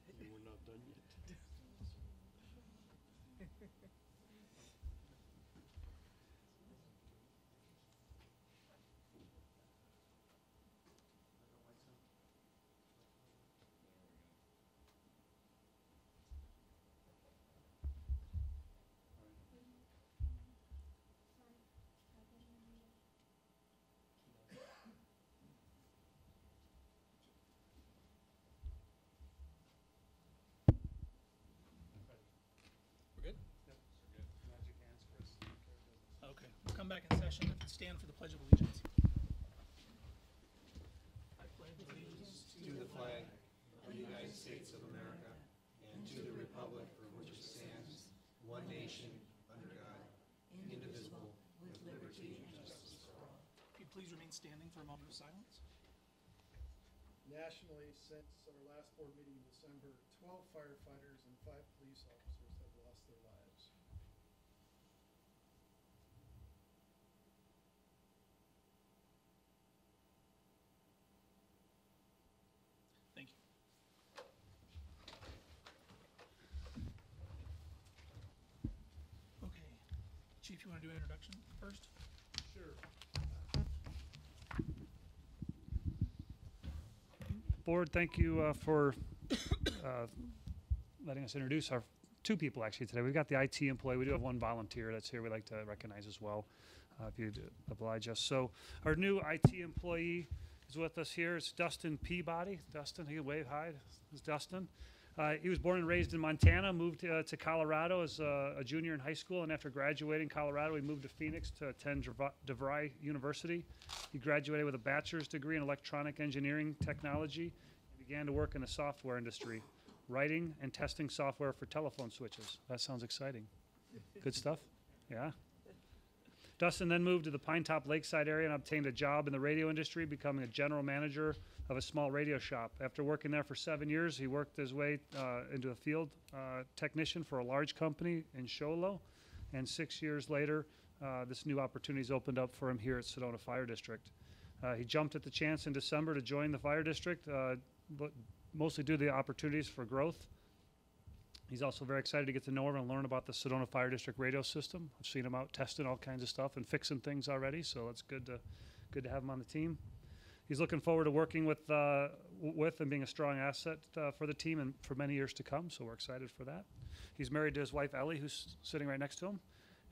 We're not done yet. We're good? Okay, we'll come back in session. If you stand for the Pledge of Allegiance. I pledge allegiance To the flag of the United States of America and to the republic for which it stands, one nation, under God, indivisible, with liberty and justice for all. If you'd please remain standing for a moment of silence. Nationally, since our last board meeting in December, 12 firefighters and 5 police officers have lost their lives. Thank you. Okay, Chief, you want to do an introduction first? Sure. Board, thank you for letting us introduce our two people actually today. We've got the IT employee. We do have one volunteer that's here we'd like to recognize as well, if you'd oblige us. So our new IT employee is with us here. It's Dustin Peabody. Dustin, he can wave hi. This is Dustin. He was born and raised in Montana, moved to Colorado as a junior in high school, and after graduating Colorado, he moved to Phoenix to attend DeVry University. He graduated with a bachelor's degree in electronic engineering technology and began to work in the software industry, writing and testing software for telephone switches. That sounds exciting. Good stuff? Yeah. Dustin then moved to the Pine Top Lakeside area and obtained a job in the radio industry, becoming a general manager of a small radio shop. After working there for 7 years, he worked his way into a field technician for a large company in Show Low. And 6 years later, this new opportunity's opened up for him here at Sedona Fire District. He jumped at the chance in December to join the fire district, but mostly due to the opportunities for growth. He's also very excited to get to know him and learn about the Sedona Fire District radio system. I've seen him out testing all kinds of stuff and fixing things already, so it's good to have him on the team. He's looking forward to working with and being a strong asset for the team and for many years to come, so we're excited for that. He's married to his wife, Ellie, who's sitting right next to him.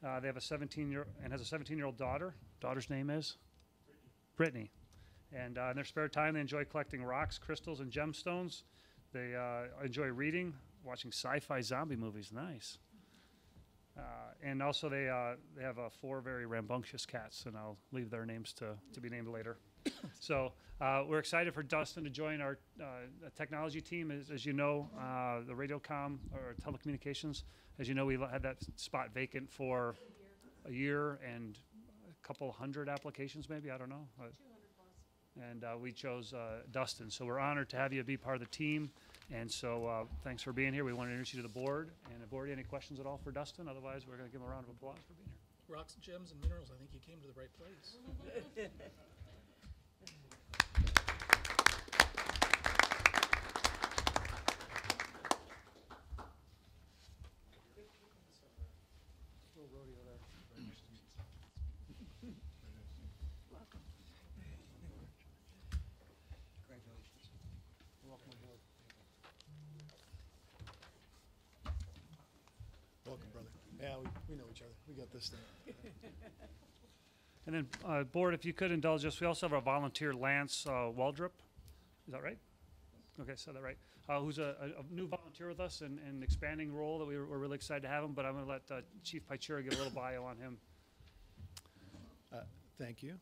They have a 17-year-old daughter. Daughter's name is? Brittany. And in their spare time, they enjoy collecting rocks, crystals, and gemstones. They enjoy reading, watching sci-fi zombie movies. Nice. And also they have 4 very rambunctious cats, and I'll leave their names to be named later. So we're excited for Dustin to join our technology team. As you know, the Radiocom or telecommunications, as you know, we had that spot vacant for a year and a couple hundred applications, maybe, I don't know. 200 plus. And we chose Dustin. So we're honored to have you be part of the team. And so thanks for being here. We want to introduce you to the board. And board, any questions at all for Dustin? Otherwise, we're going to give him a round of applause for being here. Rocks, gems, and minerals. I think you came to the right place. Little rodeo there. Welcome. Congratulations. Welcome aboard. Welcome, brother. Yeah, we know each other. We got this thing. And then, board, if you could indulge us, we also have our volunteer, Lance Waldrop. Is that right? Okay, said that right. Who's a new volunteer with us and an expanding role that we're really excited to have him. But I'm going to let Chief Pichura give a little bio on him. Thank you.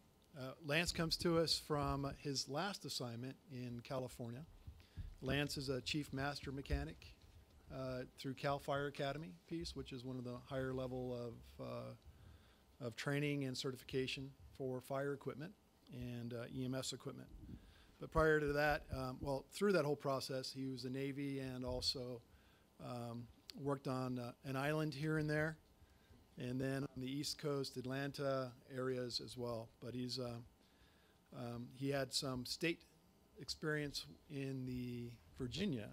Lance comes to us from his last assignment in California. Lance is a chief master mechanic through Cal Fire Academy piece, which is one of the higher level of training and certification for fire equipment and EMS equipment. But prior to that, through that whole process, he was in the Navy and also worked on an island here and there, and then on the East Coast, Atlanta areas as well. But he had some state experience in the Virginia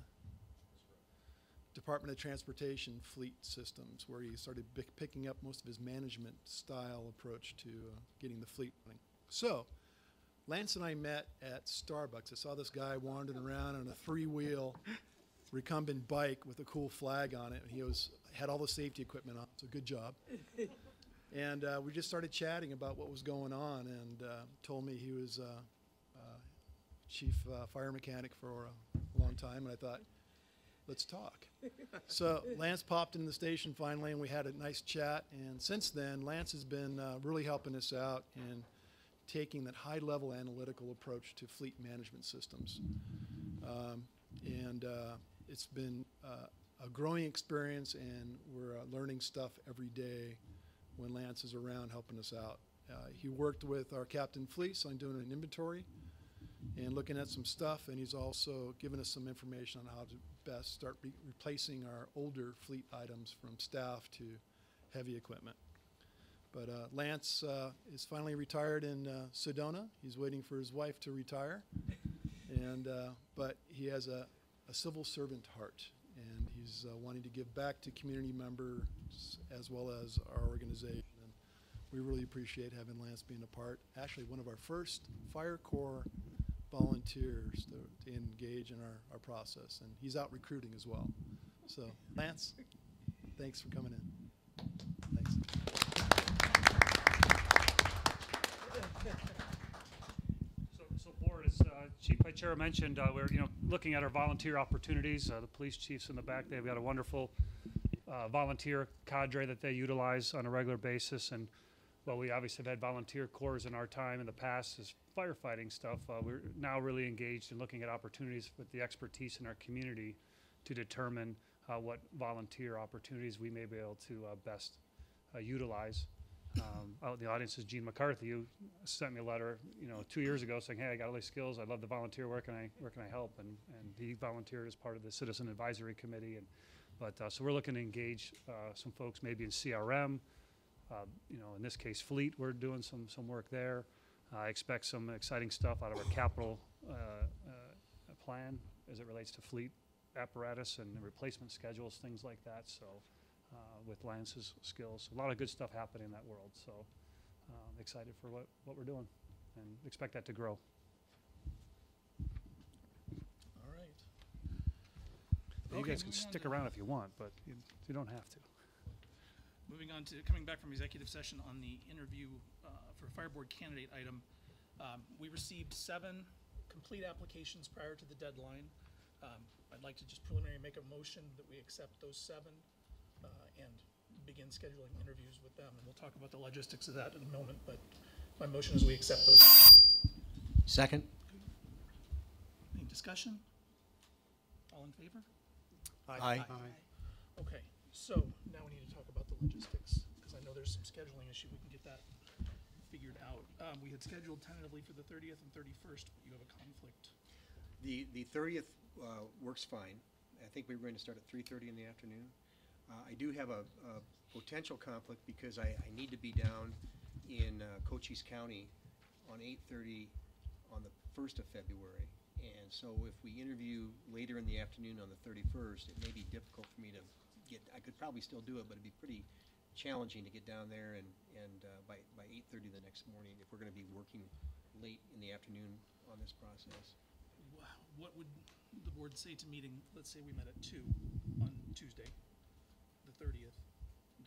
Department of Transportation fleet systems, where he started picking up most of his management style approach to getting the fleet running. So, Lance and I met at Starbucks. I saw this guy wandering around on a three-wheel recumbent bike with a cool flag on it. He had all the safety equipment on, so good job. And we just started chatting about what was going on, and told me he was chief fire mechanic for a long time, and I thought, let's talk. So Lance popped in the station finally, and we had a nice chat. And since then, Lance has been really helping us out in taking that high-level analytical approach to fleet management systems. It's been a growing experience, and we're learning stuff every day when Lance is around helping us out. He worked with our Captain Fleece on doing an inventory and looking at some stuff, and he's also given us some information on how to best start replacing our older fleet items from staff to heavy equipment. But Lance is finally retired in Sedona. He's waiting for his wife to retire, but he has a civil servant heart, and he's wanting to give back to community members as well as our organization. And we really appreciate having Lance being a part. Actually, one of our first Fire Corps volunteers to engage in our process, and he's out recruiting as well. So, Lance, thanks for coming in. Thanks. So board, as Chief Vice Chair mentioned, we're looking at our volunteer opportunities. The police chiefs in the back, they've got a wonderful volunteer cadre that they utilize on a regular basis. And well, we obviously have had volunteer corps in our time in the past as firefighting stuff. We're now really engaged in looking at opportunities with the expertise in our community to determine what volunteer opportunities we may be able to best utilize. Out in the audience is Gene McCarthy, who sent me a letter, 2 years ago saying, hey, I got all these skills. I'd love to volunteer. Where can I help? And he volunteered as part of the Citizen Advisory Committee. So we're looking to engage some folks maybe in CRM. In this case, fleet, we're doing some work there. I expect some exciting stuff out of our capital plan as it relates to fleet apparatus and replacement schedules, things like that. So with Lance's skills, a lot of good stuff happening in that world. So excited for what we're doing and expect that to grow. All right. You Okay, guys can moving on stick to- around if you want, but you don't have to. Moving on to, coming back from executive session on the interview for Fire Board candidate item, we received 7 complete applications prior to the deadline. I'd like to just preliminary make a motion that we accept those 7 and begin scheduling interviews with them. And we'll talk about the logistics of that in a moment, but my motion is we accept those. Second? Any discussion? All in favor? Aye. Okay, so now we need to talk about the logistics, because I know there's some scheduling issue. We can get that figured out. We had scheduled tentatively for the 30th and 31st, but you have a conflict. The 30th works fine. I think we were going to start at 3:30 in the afternoon. I do have a potential conflict because I need to be down in Cochise County on 8:30 on the 1st of February. And so if we interview later in the afternoon on the 31st, it may be difficult for me to I could probably still do it, but it'd be pretty challenging to get down there and by 8:30 the next morning if we're going to be working late in the afternoon on this process. What would the board say to meeting, let's say we met at 2 on Tuesday, the 30th,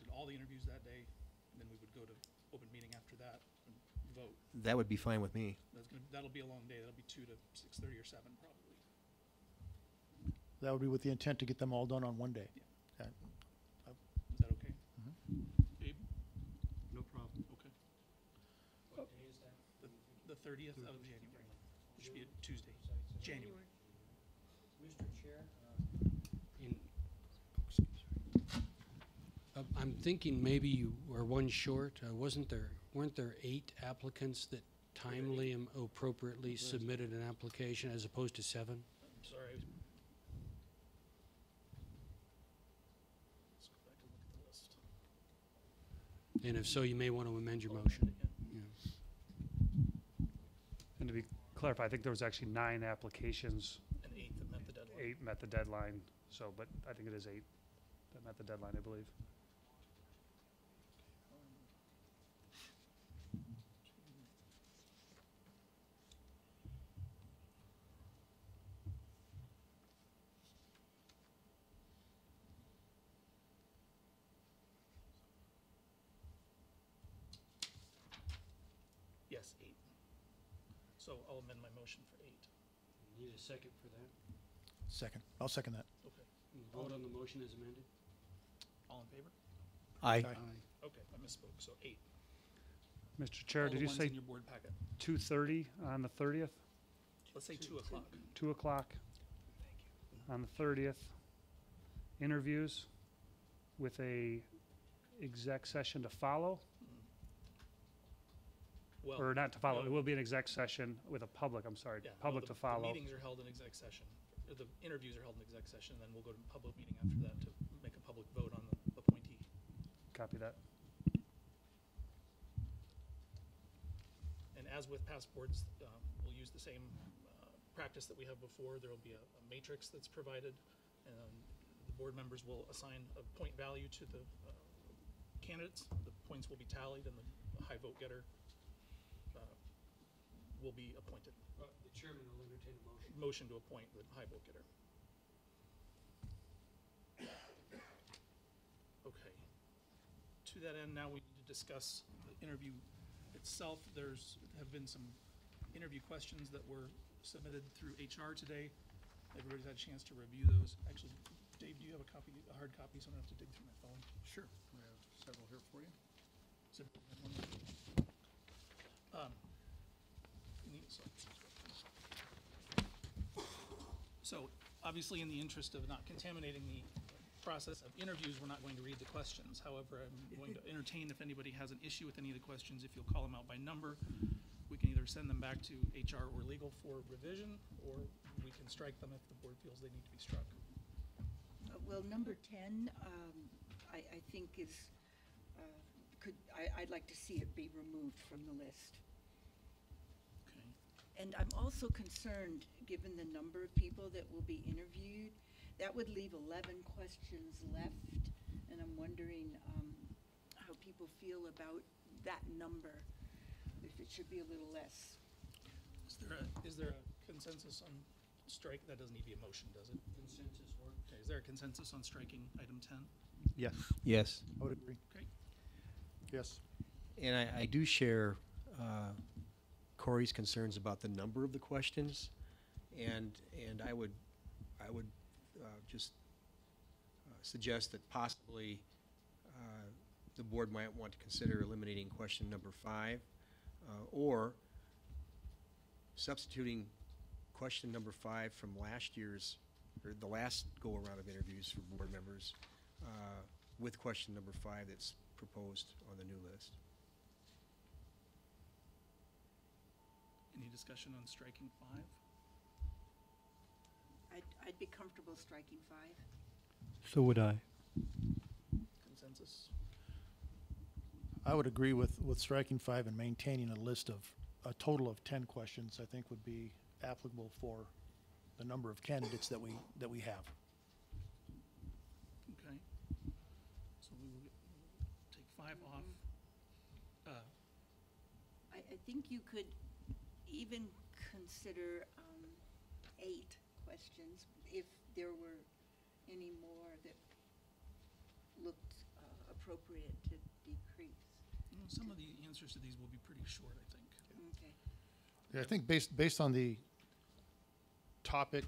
did all the interviews that day, and then we would go to open meeting after that and vote. That would be fine with me. That'll be a long day. That'll be 2 to 6:30 or 7 probably. That would be with the intent to get them all done on one day. Is that okay? Abe? No problem. Okay. What day is that? The 30th of January. It should be a Tuesday, January. Mr. Chair, I'm thinking maybe you were one short. Weren't there 8 applicants that timely and appropriately submitted an application as opposed to 7? I'm sorry. Let's go back and look at the list. And if so, you may want to amend your motion. Yeah. And to be clarified, I think there was actually 9 applications An 8 that met the deadline. 8 met the deadline, so, but I think it is 8 that met the deadline, I believe. Yes, 8. So I'll amend my motion for 8. Need a second for that? Second. I'll second that. Okay. Vote on the motion as amended? All in favor? Aye. Okay, I misspoke, so 8. Mr. Chair, All did the you ones say in your board packet. 2:30 on the 30th? Let's say 2 o'clock. 2 o'clock on the 30th. Interviews with a exec session to follow, Well, or not to follow, no. it will be an exec session with a public, I'm sorry, yeah, no, public the- to follow. The meetings are held in exec session, or the interviews are held in exec session, and then we'll go to public meeting after that to make a public vote on the appointee. Copy that. And as with past boards, we'll use the same practice that we have before. There will be a matrix that's provided, and the board members will assign a point value to the candidates. The points will be tallied, and the high vote getter will be appointed. The chairman will entertain a motion. Motion to appoint the high vote getter. Okay. To that end, now we need to discuss the interview itself. Have been some interview questions that were submitted through HR today. Everybody's had a chance to review those. Actually, Dave, do you have a copy, a hard copy, so I don't have to dig through my phone? Sure. We have several here for you. Is it one? So, obviously, in the interest of not contaminating the process of interviews, we're not going to read the questions. However, I'm going to entertain if anybody has an issue with any of the questions, if you'll call them out by number. We can either send them back to HR or legal for revision, or we can strike them if the board feels they need to be struck. Well, number 10, I think is, I'd like to see it be removed from the list. Okay. And I'm also concerned, given the number of people that will be interviewed, that would leave 11 questions left, and I'm wondering how people feel about that number, if it should be a little less. Is there a consensus on strike? That doesn't need to be a motion, does it? Consensus work? Okay, is there a consensus on striking item 10? Yes. Yes. I would agree. Okay. Yes. And I do share Corey's concerns about the number of the questions, and I would just suggest that possibly the board might want to consider eliminating question number 5, or substituting question number 5 from last year's, or the last go-around of interviews for board members, with question number 5 that's proposed on the new list. Any discussion on striking 5? I'd be comfortable striking 5. So would I. Consensus? I would agree with striking 5 and maintaining a list of, a total of 10 questions, I think would be applicable for the number of candidates that we have. Okay. So we will take 5 off. I think you could even consider 8 questions if there were any more that looked appropriate to decrease. Some of the answers to these will be pretty short, I think. Okay. Yeah, I think based on the topic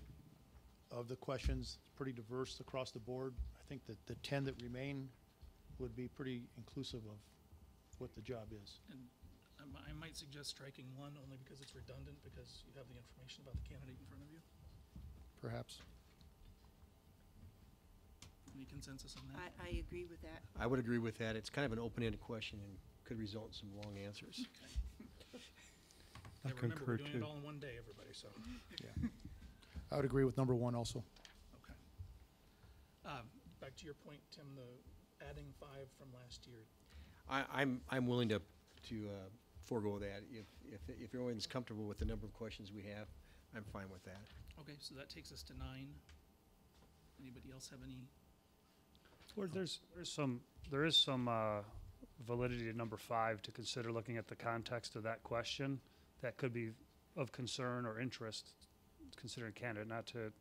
of the questions, it's pretty diverse across the board. I think that the 10 that remain would be pretty inclusive of what the job is. And I might suggest striking 1 only because it's redundant, because you have the information about the candidate in front of you. Perhaps. Any consensus on that? I agree with that. I would agree with that. It's kind of an open-ended question and could result in some long answers. Yeah, remember, we're doing it all in one day, everybody, so. I would agree with number 1 also. Okay. Back to your point, Tim, the adding 5 from last year. I'm willing to forego that. If everyone's comfortable with the number of questions we have, I'm fine with that. Okay, so that takes us to 9. else have any? Or there is some validity to number 5 to consider looking at the context of that question that could be of concern or interest, considering candidate, not to,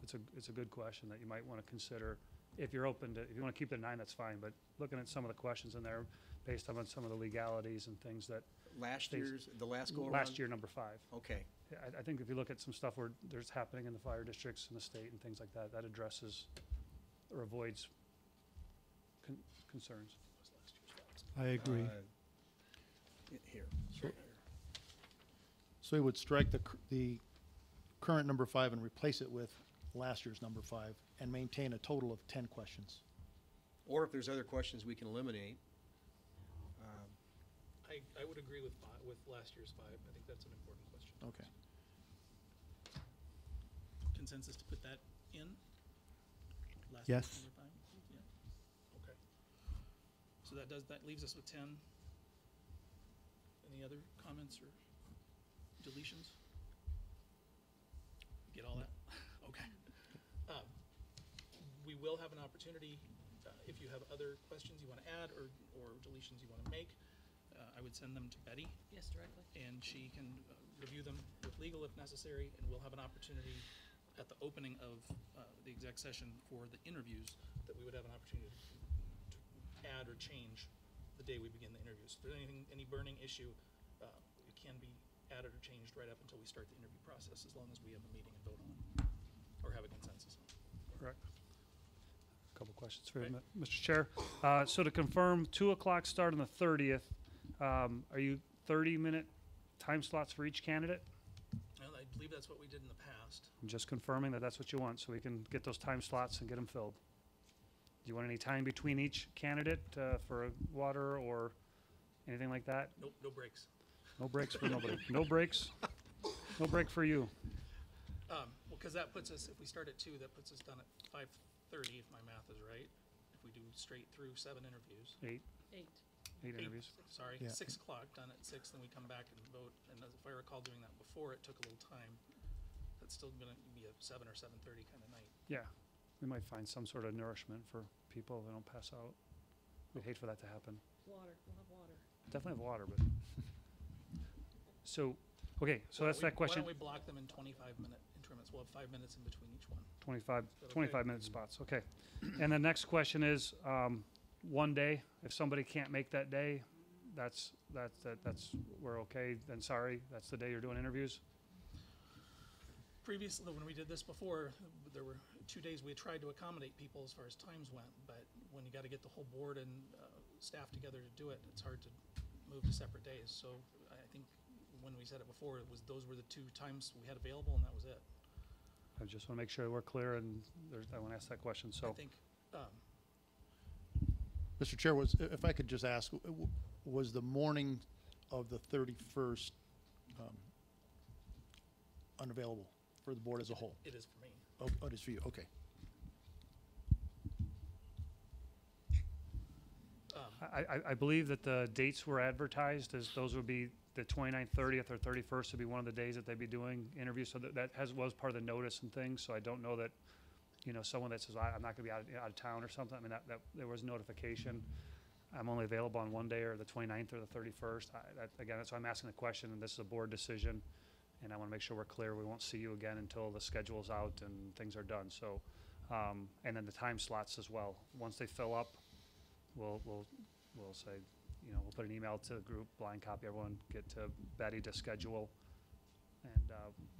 it's a good question that you might want to consider. If you're open to, if you want to keep it at 9, that's fine, but looking at some of the questions in there based on some of the legalities and things that Last year's, the last go around? last year, number 5. Okay. Yeah, I think if you look at some stuff where there's happening in the fire districts in the state and things like that, that addresses or avoids concerns. I agree. Here. So we would strike the current number 5 and replace it with last year's number 5 and maintain a total of 10 questions. Or if there's other questions we can eliminate. I would agree with last year's 5. I think that's an important question. Okay. Consensus to put that in? Last Yes. year's number 5? Yeah. Okay. So that leaves us with 10. Any other comments or deletions? Get all that? Okay. We will have an opportunity, if you have other questions you want to add or deletions you want to make, I would send them to Betty, Yes, directly. and she can review them with legal if necessary, and we'll have an opportunity at the opening of the exec session for the interviews that we would have an opportunity to add or change the day we begin the interviews. If there's any burning issue, it can be added or changed right up until we start the interview process, as long as we have a meeting and vote on it, or have a consensus on it. Correct. A couple questions for you, Right. Mr. Chair. So to confirm, 2 o'clock start on the 30th. Are you 30-minute time slots for each candidate? Well, I believe that's what we did in the past. I'm just confirming that that's what you want, so we can get those time slots and get them filled. Do you want any time between each candidate for water or anything like that? Nope, no breaks. No breaks for nobody. No breaks. No break for you. Well, because that puts us, if we start at 2, that puts us done at 5:30, if my math is right. If we do straight through 7 interviews. 8 8. interviews. Sorry, Yeah. 6 o'clock, done at 6, then we come back and vote. And if I recall doing that before, it took a little time. That's still gonna be a 7 or 7:30 kind of night. Yeah, we might find some sort of nourishment for people that don't pass out. We'd hate for that to happen. Water. We'll have water. Definitely have water, but. So, okay, so that's that Why question. don't we block them in 25-minute increments? We'll have 5 minutes in between each one. 25, okay? 25-minute spots, okay. And the next question is, one day, if somebody can't make that day, that's, we're okay, then sorry, that's the day you're doing interviews? Previously, when we did this before, there were 2 days we had tried to accommodate people as far as times went, but when you got to get the whole board and staff together to do it, it's hard to move to separate days. So I think when we said it before, those were the 2 times we had available, and that was it. I just want to make sure we're clear, and I want to ask that question, I so. think, Mr. Chair, if I could just ask, was the morning of the 31st unavailable for the board as a whole? it is for me. Oh, it is for you, okay. I believe that the dates were advertised as those would be the 29th, 30th, or 31st would be one of the days that they'd be doing interviews. So that was part of the notice and things. So I don't know that, someone that says, I'm not going to be out of town or something. I mean, that there was notification. I'm only available on one day, or the 29th or the 31st. Again, that's why I'm asking the question, and this is a board decision. And I want to make sure we're clear. We won't see you again until the schedule's out and things are done. So, and then the time slots as well. Once they fill up, we'll say, we'll put an email to the group, blind copy everyone, get to Betty to schedule, and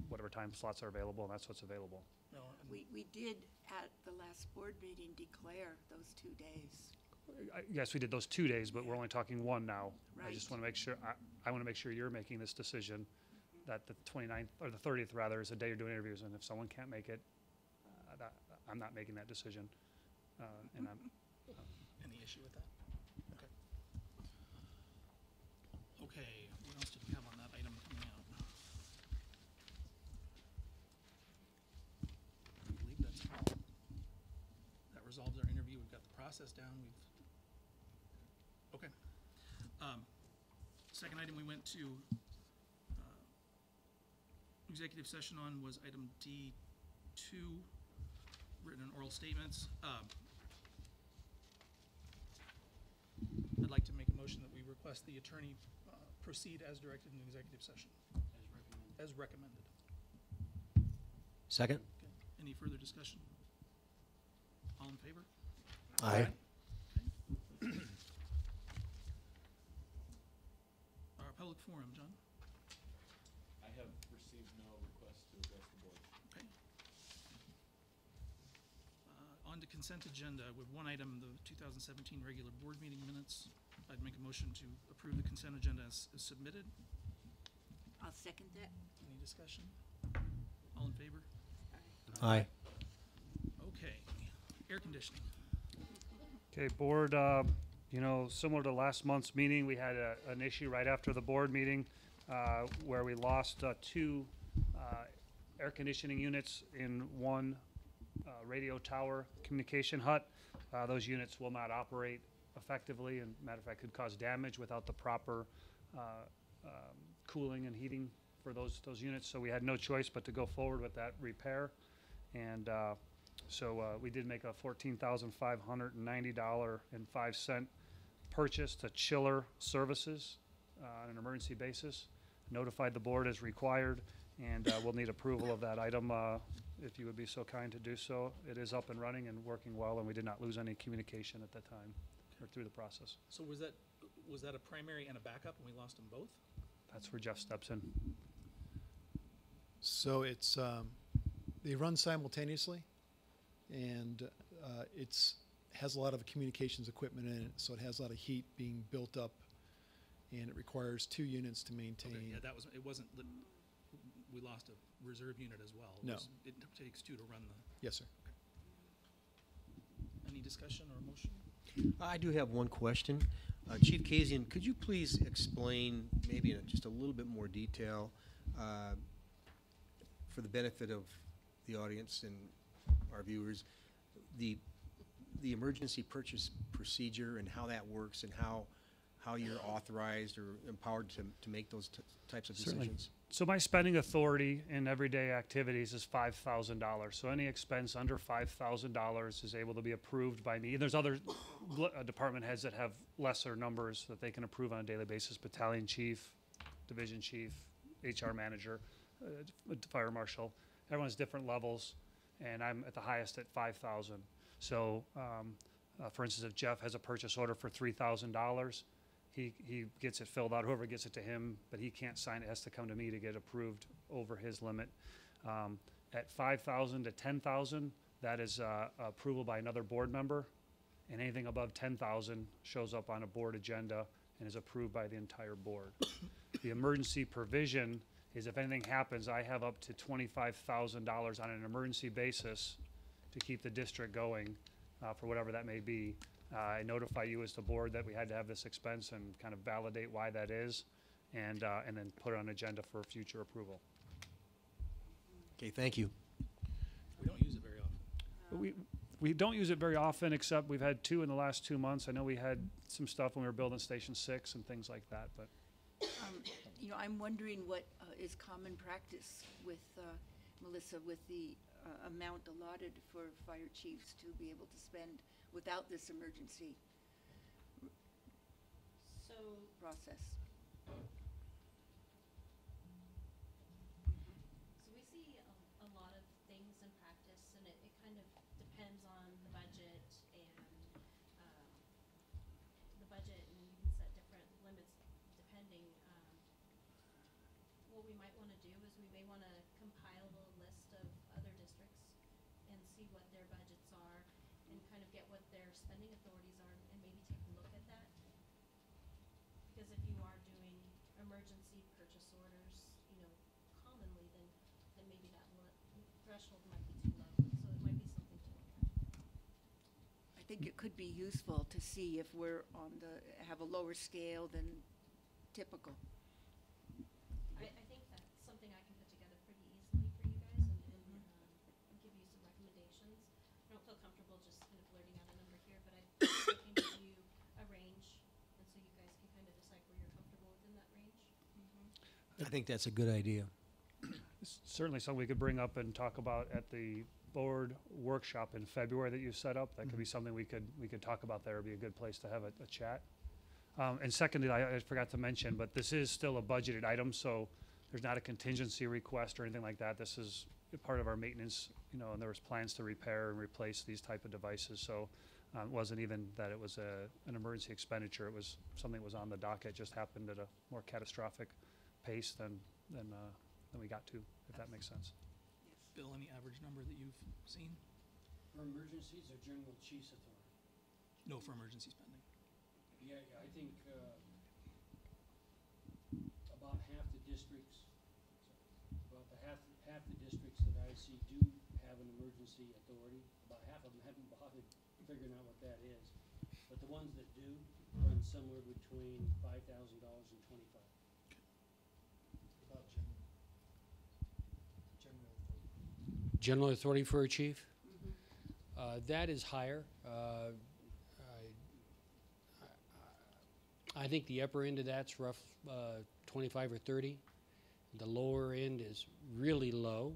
whatever time slots are available, and that's what's available. No, and We did at the last board meeting declare those 2 days. Yes, we did those 2 days, but we're only talking one now. I just Right. want to make sure, I want to make sure you're making this decision, that the 29th, or the 30th rather, is the day you're doing interviews, and if someone can't make it, I'm not making that decision. And I'm, any issue with that? Okay. Okay, what else did we have on that item coming out? I believe that's all. That resolves our interview. We've got the process down. Okay. Second item we went to executive session on was item D2, written and oral oral statements. I'd like to make a motion that we request the attorney proceed as directed in executive session. As recommended. Second? Okay. Any further discussion? All in favor? Aye. Our public forum, John? I have received no request to address the board. Okay. On to consent agenda with one item, the 2017 regular board meeting minutes. I'd make a motion to approve the consent agenda as submitted. I'll second that. Any discussion? All in favor? Aye. Okay. Air conditioning. Okay, board, you know, similar to last month's meeting, we had an issue right after the board meeting where we lost two air conditioning units in one radio tower communication hut. Those units will not operate effectively, and matter of fact, could cause damage without the proper cooling and heating for those units. So we had no choice but to go forward with that repair. And so we did make a $14,590.05 purchase to Chiller Services on an emergency basis. Notified the board as required, and we'll need approval of that item if you would be so kind to do so. It is up and running and working well, and we did not lose any communication at that time or through the process. So was that a primary and a backup, and we lost them both? That's where Jeff steps in. So it's, they run simultaneously, and has a lot of communications equipment in it, so it has a lot of heat being built up, and it requires two units to maintain. Okay, yeah, it wasn't, we lost a reserve unit as well. No. It takes two to run the, Yes, sir. any discussion or motion? I do have one question. Chief Kazian, could you please explain, maybe in just a little bit more detail, for the benefit of the audience and our viewers, the emergency purchase procedure and how that works and how you're authorized or empowered to make those types of Certainly. decisions? So my spending authority in everyday activities is $5,000. So any expense under $5,000 is able to be approved by me. And there's other department heads that have lesser numbers that they can approve on a daily basis: battalion chief, division chief, HR manager, fire marshal. Everyone has different levels, and I'm at the highest at 5,000. So, for instance, if Jeff has a purchase order for $3,000, he gets it filled out, whoever gets it to him, but he can't sign it, has to come to me to get approved over his limit. At 5,000 to 10,000, that is approval by another board member, and anything above 10,000 shows up on a board agenda and is approved by the entire board. The emergency provision is if anything happens, I have up to $25,000 on an emergency basis to keep the district going for whatever that may be. I notify you as the board that we had to have this expense and kind of validate why that is, and then put it on agenda for future approval. Okay, thank you. We don't use it very often. But we don't use it very often, except we've had two in the last 2 months. I know we had some stuff when we were building Station 6 and things like that, but You know, I'm wondering what is common practice with, Melissa, with the amount allotted for fire chiefs to be able to spend without this emergency So, process. so we see a lot of things in practice, and it kind of depends on the budget and you can set different limits depending. What we might want to do is we may want to compile a list of other districts and see what their budgets are and kind of get what their spending authorities are and maybe take a look at that. Because if you are doing emergency purchase orders, you know, commonly, then maybe that threshold might be too low. So it might be something to look at. I think it could be useful to see if we're have a lower scale than typical. I think that's something I can put together pretty easily for you guys and give you some recommendations. I don't feel comfortable just kind of blurting out a number here, but I can give you a range, and so you guys can kind of decide where you're comfortable within that range. I think that's a good idea. it's certainly something we could bring up and talk about at the board workshop in February that you set up. That could be something we could talk about there. It'd be a good place to have a chat. And secondly, I forgot to mention, but this is still a budgeted item, so there's not a contingency request or anything like that. This is a part of our maintenance, you know, and there was plans to repair and replace these type of devices. So it wasn't even that it was an emergency expenditure. It was something that was on the docket, just happened at a more catastrophic pace than we got to, if that makes sense. Bill, any average number that you've seen? For emergencies or general chief's authority? No, for emergency spending. Yeah, I think about half the districts, half the districts that I see do have an emergency authority. About half of them haven't bothered figuring out what that is. But the ones that do run somewhere between $5,000 and $25,000. About general authority. General authority for a chief? That is higher. I think the upper end of that's rough 25 or 30. The lower end is really low,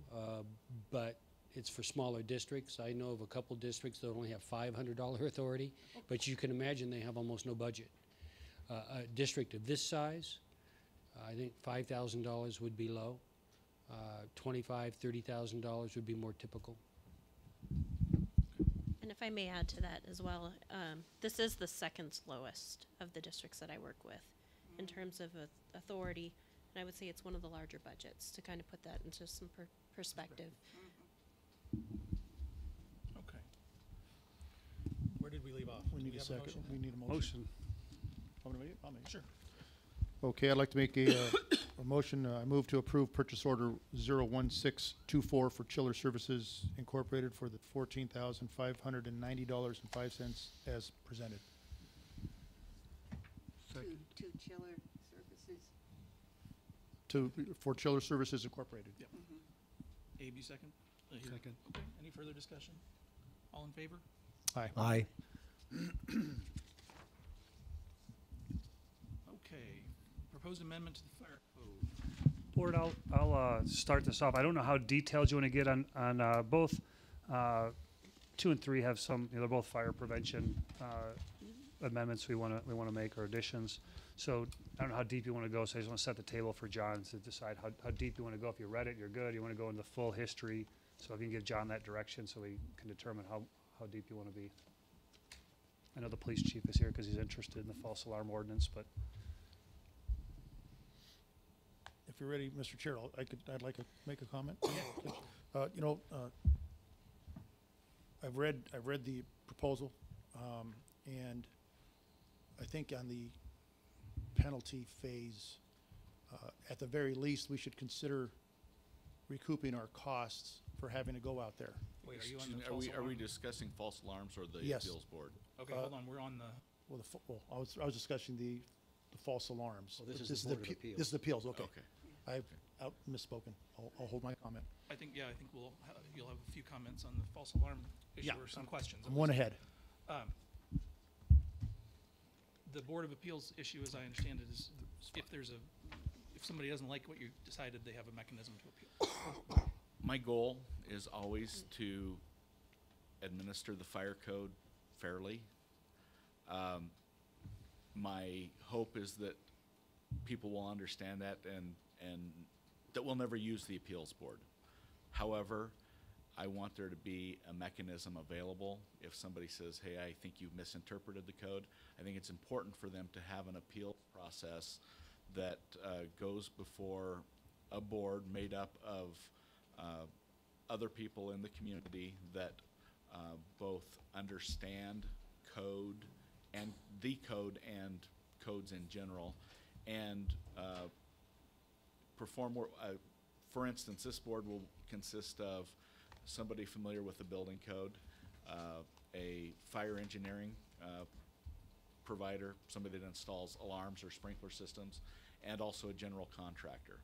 but it's for smaller districts. I know of a couple districts that only have $500 authority, but you can imagine they have almost no budget. A district of this size, I think $5,000 would be low. $25,000, $30,000 would be more typical. And if I may add to that as well, this is the second lowest of the districts that I work with in terms of authority. And I would say it's one of the larger budgets to kind of put that into some perspective. Okay. Where did we leave off? We Do need a have second. motion? We need a motion. Motion. Want me to make it? I'll make it. Sure. Okay, I'd like to make a motion. I move to approve purchase order 01624 for Chiller Services Incorporated for the $14,590.05 as presented. To Chiller Services. For Chiller Services Incorporated. Yep. Abe, you second? Here. Second. Okay, any further discussion? All in favor? Aye. Aye. Okay, proposed amendment to the fire code. Board, I'll start this off. I don't know how detailed you want to get on both. 2 and 3 have some, they're both fire prevention amendments we want to make or additions. So I don't know how deep you want to go, so I just want to set the table for John to decide how deep you want to go. If you read it, you're good. You want to go into full history, so if you can give John that direction so we can determine how deep you want to be. I know the police chief is here because he's interested in the false alarm ordinance, but If you're ready, Mr. Chair, I'd like to make a comment. I've read the proposal, and I think on the penalty phase, at the very least, we should consider recouping our costs for having to go out there. Wait, are you on Excuse the me, false Are we alarm? discussing false alarms or the Yes. appeals board? Okay, hold on, we're on the, Well, I was discussing the false alarms. Well, this is the Board of appe- Appeals. This is the appeals, okay. Okay. I've misspoken. I'll hold my comment. I think you'll have a few comments on the false alarm issue Yeah. or some questions. I'm one ahead. The Board of Appeals issue, as I understand it, is if somebody doesn't like what you decided, they have a mechanism to appeal. My goal is always to administer the fire code fairly. My hope is that people will understand that and that we'll never use the appeals board. However, I want there to be a mechanism available if somebody says, hey, I think you've misinterpreted the code. I think it's important for them to have an appeal process that goes before a board made up of other people in the community that both understand code and the code and codes in general, and perform more. For instance, this board will consist of somebody familiar with the building code, a fire engineering provider, somebody that installs alarms or sprinkler systems, and also a general contractor.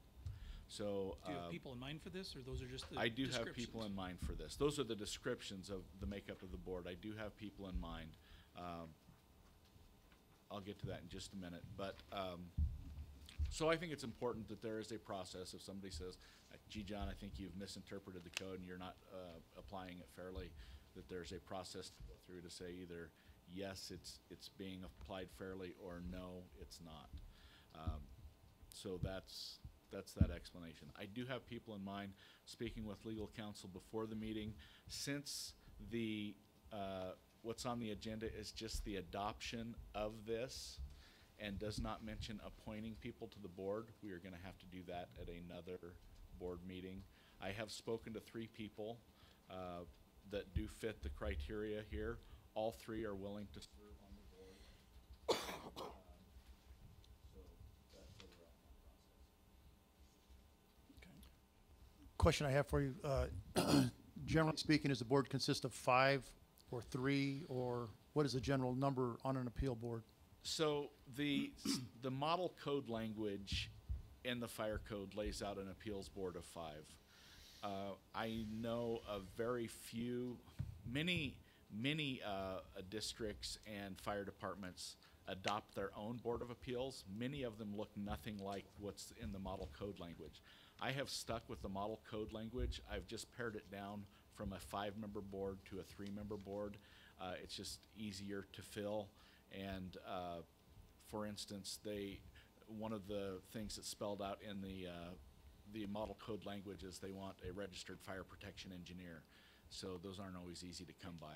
So Do you have people in mind for this, or those are just the I do have descriptions? people in mind for this. Those are the descriptions of the makeup of the board. I do have people in mind. I'll get to that in just a minute. But So I think it's important that there is a process. If somebody says, gee, John, I think you've misinterpreted the code and you're not applying it fairly, that there's a process to go through to say either, yes, it's being applied fairly, or no, it's not. So that's that explanation. I do have people in mind, speaking with legal counsel before the meeting. Since the what's on the agenda is just the adoption of this and does not mention appointing people to the board, we are going to have to do that at another board meeting. I have spoken to 3 people that do fit the criteria here. All 3 are willing to serve on the board. So that's where we're at in that process. Question I have for you, generally speaking, does the board consist of 5 or 3, or what is the general number on an appeal board? So the model code language in the fire code lays out an appeals board of 5. I know of very few, many districts and fire departments adopt their own board of appeals. Many of them look nothing like what's in the model code language. I have stuck with the model code language. I've just pared it down from a 5-member board to a 3-member board. It's just easier to fill. And for instance, one of the things that's spelled out in the model code language is they want a registered fire protection engineer. So those aren't always easy to come by.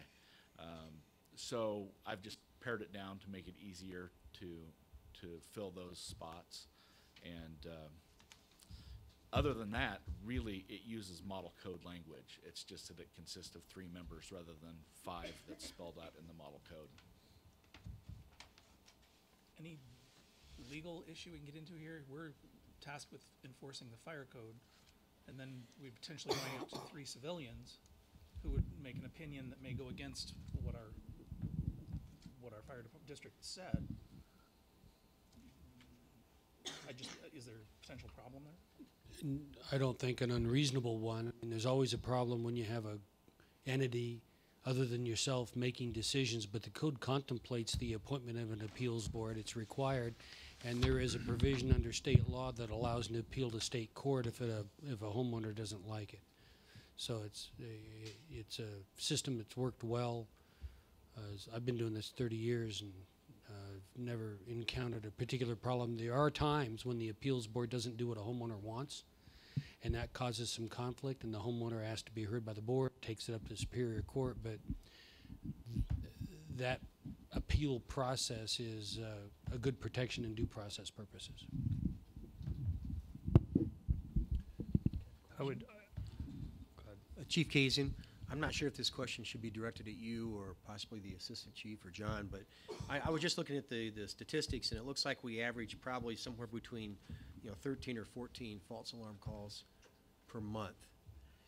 So I've just pared it down to make it easier to fill those spots. And other than that, really, it uses model code language. It's just that it consists of 3 members rather than 5 that's spelled out in the model code. Any legal issue we can get into here? We're tasked with enforcing the fire code, and then we potentially bring up to 3 civilians who would make an opinion that may go against what our fire district said. Is there a potential problem there? I don't think an unreasonable one. And there's always a problem when you have a entity other than yourself making decisions, but the code contemplates the appointment of an appeals board. It's required, and there is a provision under state law that allows an appeal to state court if a homeowner doesn't like it. So it's a system that's worked well. I've been doing this 30 years and I've never encountered a particular problem. There are times when the appeals board doesn't do what a homeowner wants, and that causes some conflict, and the homeowner asks to be heard by the board, takes it up to Superior Court, but that appeal process is a good protection in due process purposes. I would, Chief Kazin, I'm not sure if this question should be directed at you or possibly the Assistant Chief or John, but I was just looking at the statistics, and it looks like we average probably somewhere between 13 or 14 false alarm calls per month.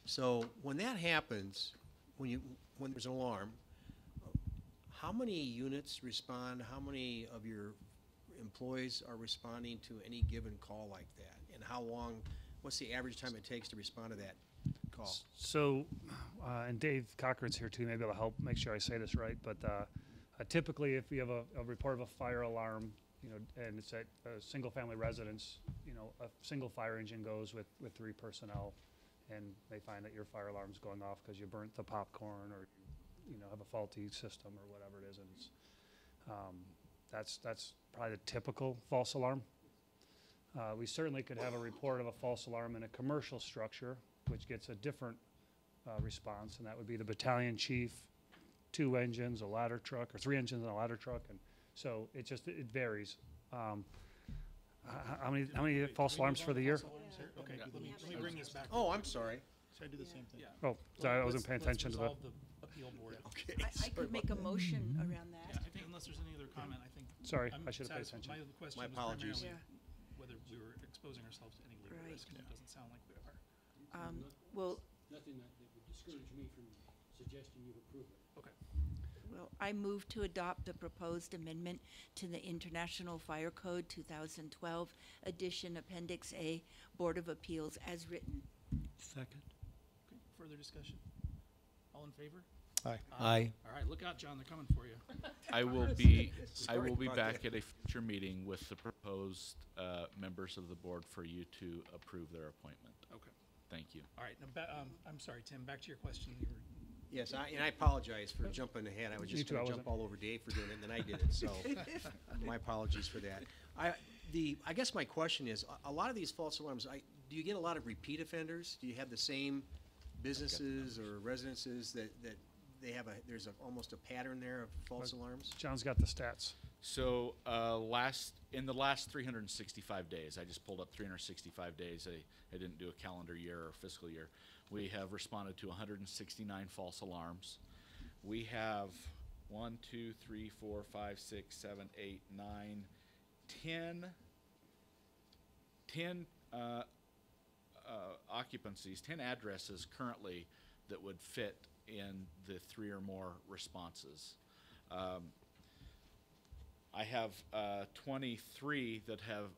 So when that happens, when there's an alarm, how many units respond? How many of your employees are responding to any given call like that? And how long, what's the average time it takes to respond to that call? so, and Dave Cochran's here too, maybe it'll help make sure I say this right, but typically if we have a report of a fire alarm, and it's at a single-family residence, a single fire engine goes with 3 personnel, and they find that your fire alarm's going off because you burnt the popcorn or have a faulty system or whatever it is, and it's, that's probably the typical false alarm. We certainly could have a report of a false alarm in a commercial structure, which gets a different response, and that would be the battalion chief, 2 engines, a ladder truck, or 3 engines and a ladder truck, and so it varies. How many false alarms for the year? Okay, let me bring this back. Oh, I'm sorry. Should I do the same thing? Yeah. Oh, sorry, I wasn't paying attention to the. Let's resolve the appeal board. Okay. I could make a motion around Yeah, that. I think unless there's any other comment, I think. Sorry, I'm I should have paid satisfied. attention. My question My was apologies. primarily whether we were exposing ourselves to any legal Right. risk, and it doesn't sound like we are. Well, Nothing that would discourage me from suggesting you approve it. Okay. Well, I move to adopt the proposed amendment to the International Fire Code 2012 Edition Appendix A Board of Appeals as written. Second. Okay, further discussion? All in favor? Aye. Aye. All right, look out, John, they're coming for you. I will be Sorry about back that. at a future meeting with the proposed members of the board for you to approve their appointment. Okay. Thank you. All right, now, I'm sorry, Tim, back to your question. You were, Yes, and I apologize for jumping ahead. I was Me just too, gonna I jump wasn't. all over Dave for doing it, and then I did it, so my apologies for that. I guess my question is, a lot of these false alarms, do you get a lot of repeat offenders? Do you have the same businesses or residences that they have there's almost a pattern there of false alarms? John's got the stats. So in the last 365 days, I just pulled up 365 days. I didn't do a calendar year or fiscal year. We have responded to 169 false alarms. We have 1, 2, 3, 4, 5, 6, 7, 8, 9, 10 occupancies, 10 addresses currently that would fit in the 3 or more responses. I have 23 that have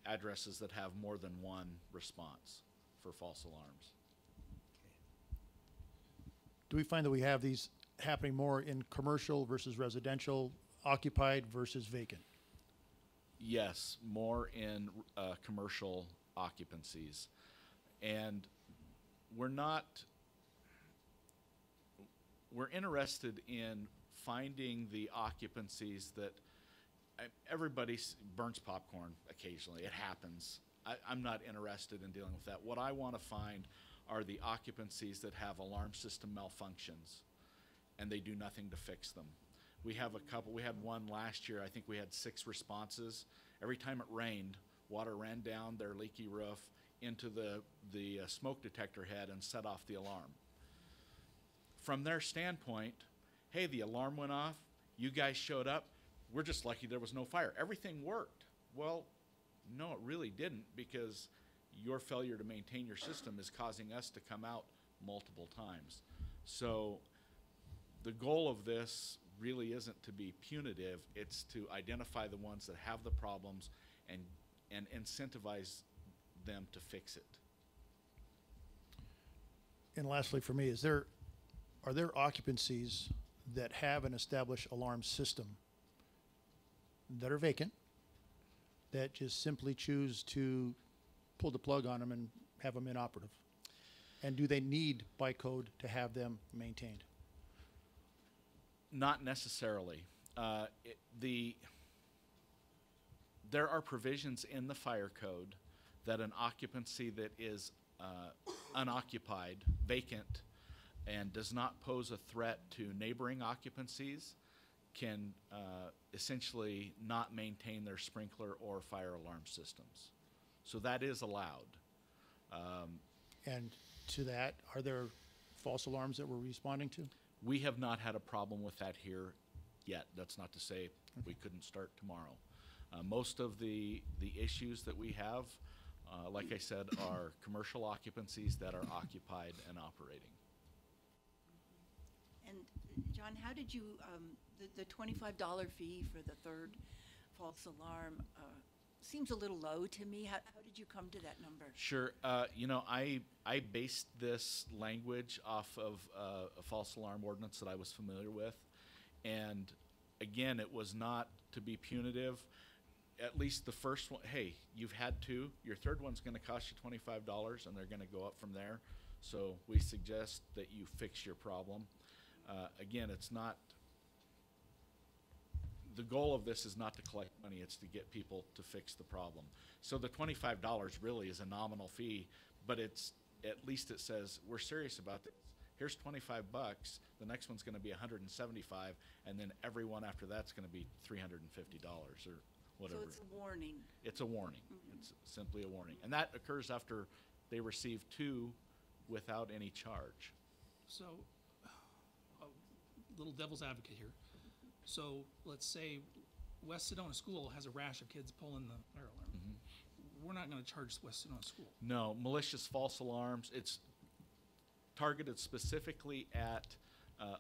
addresses that have more than one response for false alarms. Do we find that we have these happening more in commercial versus residential, occupied versus vacant? Yes, more in commercial occupancies. And we're interested in finding the occupancies that everybody burns popcorn occasionally. It happens. I'm not interested in dealing with that. What I want to find are the occupancies that have alarm system malfunctions and they do nothing to fix them. We have a couple. We had one last year. I think we had 6 responses. Every time it rained, water ran down their leaky roof into the smoke detector head and set off the alarm. From their standpoint, hey, the alarm went off, you guys showed up, we're just lucky there was no fire. Everything worked. Well, no, it really didn't, because your failure to maintain your system is causing us to come out multiple times. So the goal of this really isn't to be punitive, it's to identify the ones that have the problems and incentivize them to fix it. And lastly, for me, are there occupancies that have an established alarm system that are vacant, that just simply choose to pull the plug on them and have them inoperative? And do they need by code to have them maintained? Not necessarily. There are provisions in the fire code that an occupancy that is unoccupied, vacant, and does not pose a threat to neighboring occupancies can essentially not maintain their sprinkler or fire alarm systems. So that is allowed. And to that, are there false alarms that we're responding to? We have not had a problem with that here yet. That's not to say we couldn't start tomorrow. Most of the issues that we have, like I said, are commercial occupancies that are occupied and operating. And John, how did you, the $25 fee for the third false alarm seems a little low to me. How did you come to that number? Sure. I based this language off of a false alarm ordinance that I was familiar with. And again, it was not to be punitive. At least the first one, hey, you've had 2. Your third one's going to cost you $25, and they're going to go up from there. So we suggest that you fix your problem. Again, it's not, the goal of this is not to collect money, it's to get people to fix the problem. So the $25 really is a nominal fee, but it's, at least it says, we're serious about this. Here's $25, the next one's gonna be $175, and then every one after that's gonna be $350 or whatever. So it's a warning. It's a warning. It's simply a warning. And that occurs after they receive 2 without any charge. so, a little devil's advocate here. So let's say West Sedona School has a rash of kids pulling the fire alarm. We're not gonna charge West Sedona School. No, malicious false alarms, it's targeted specifically at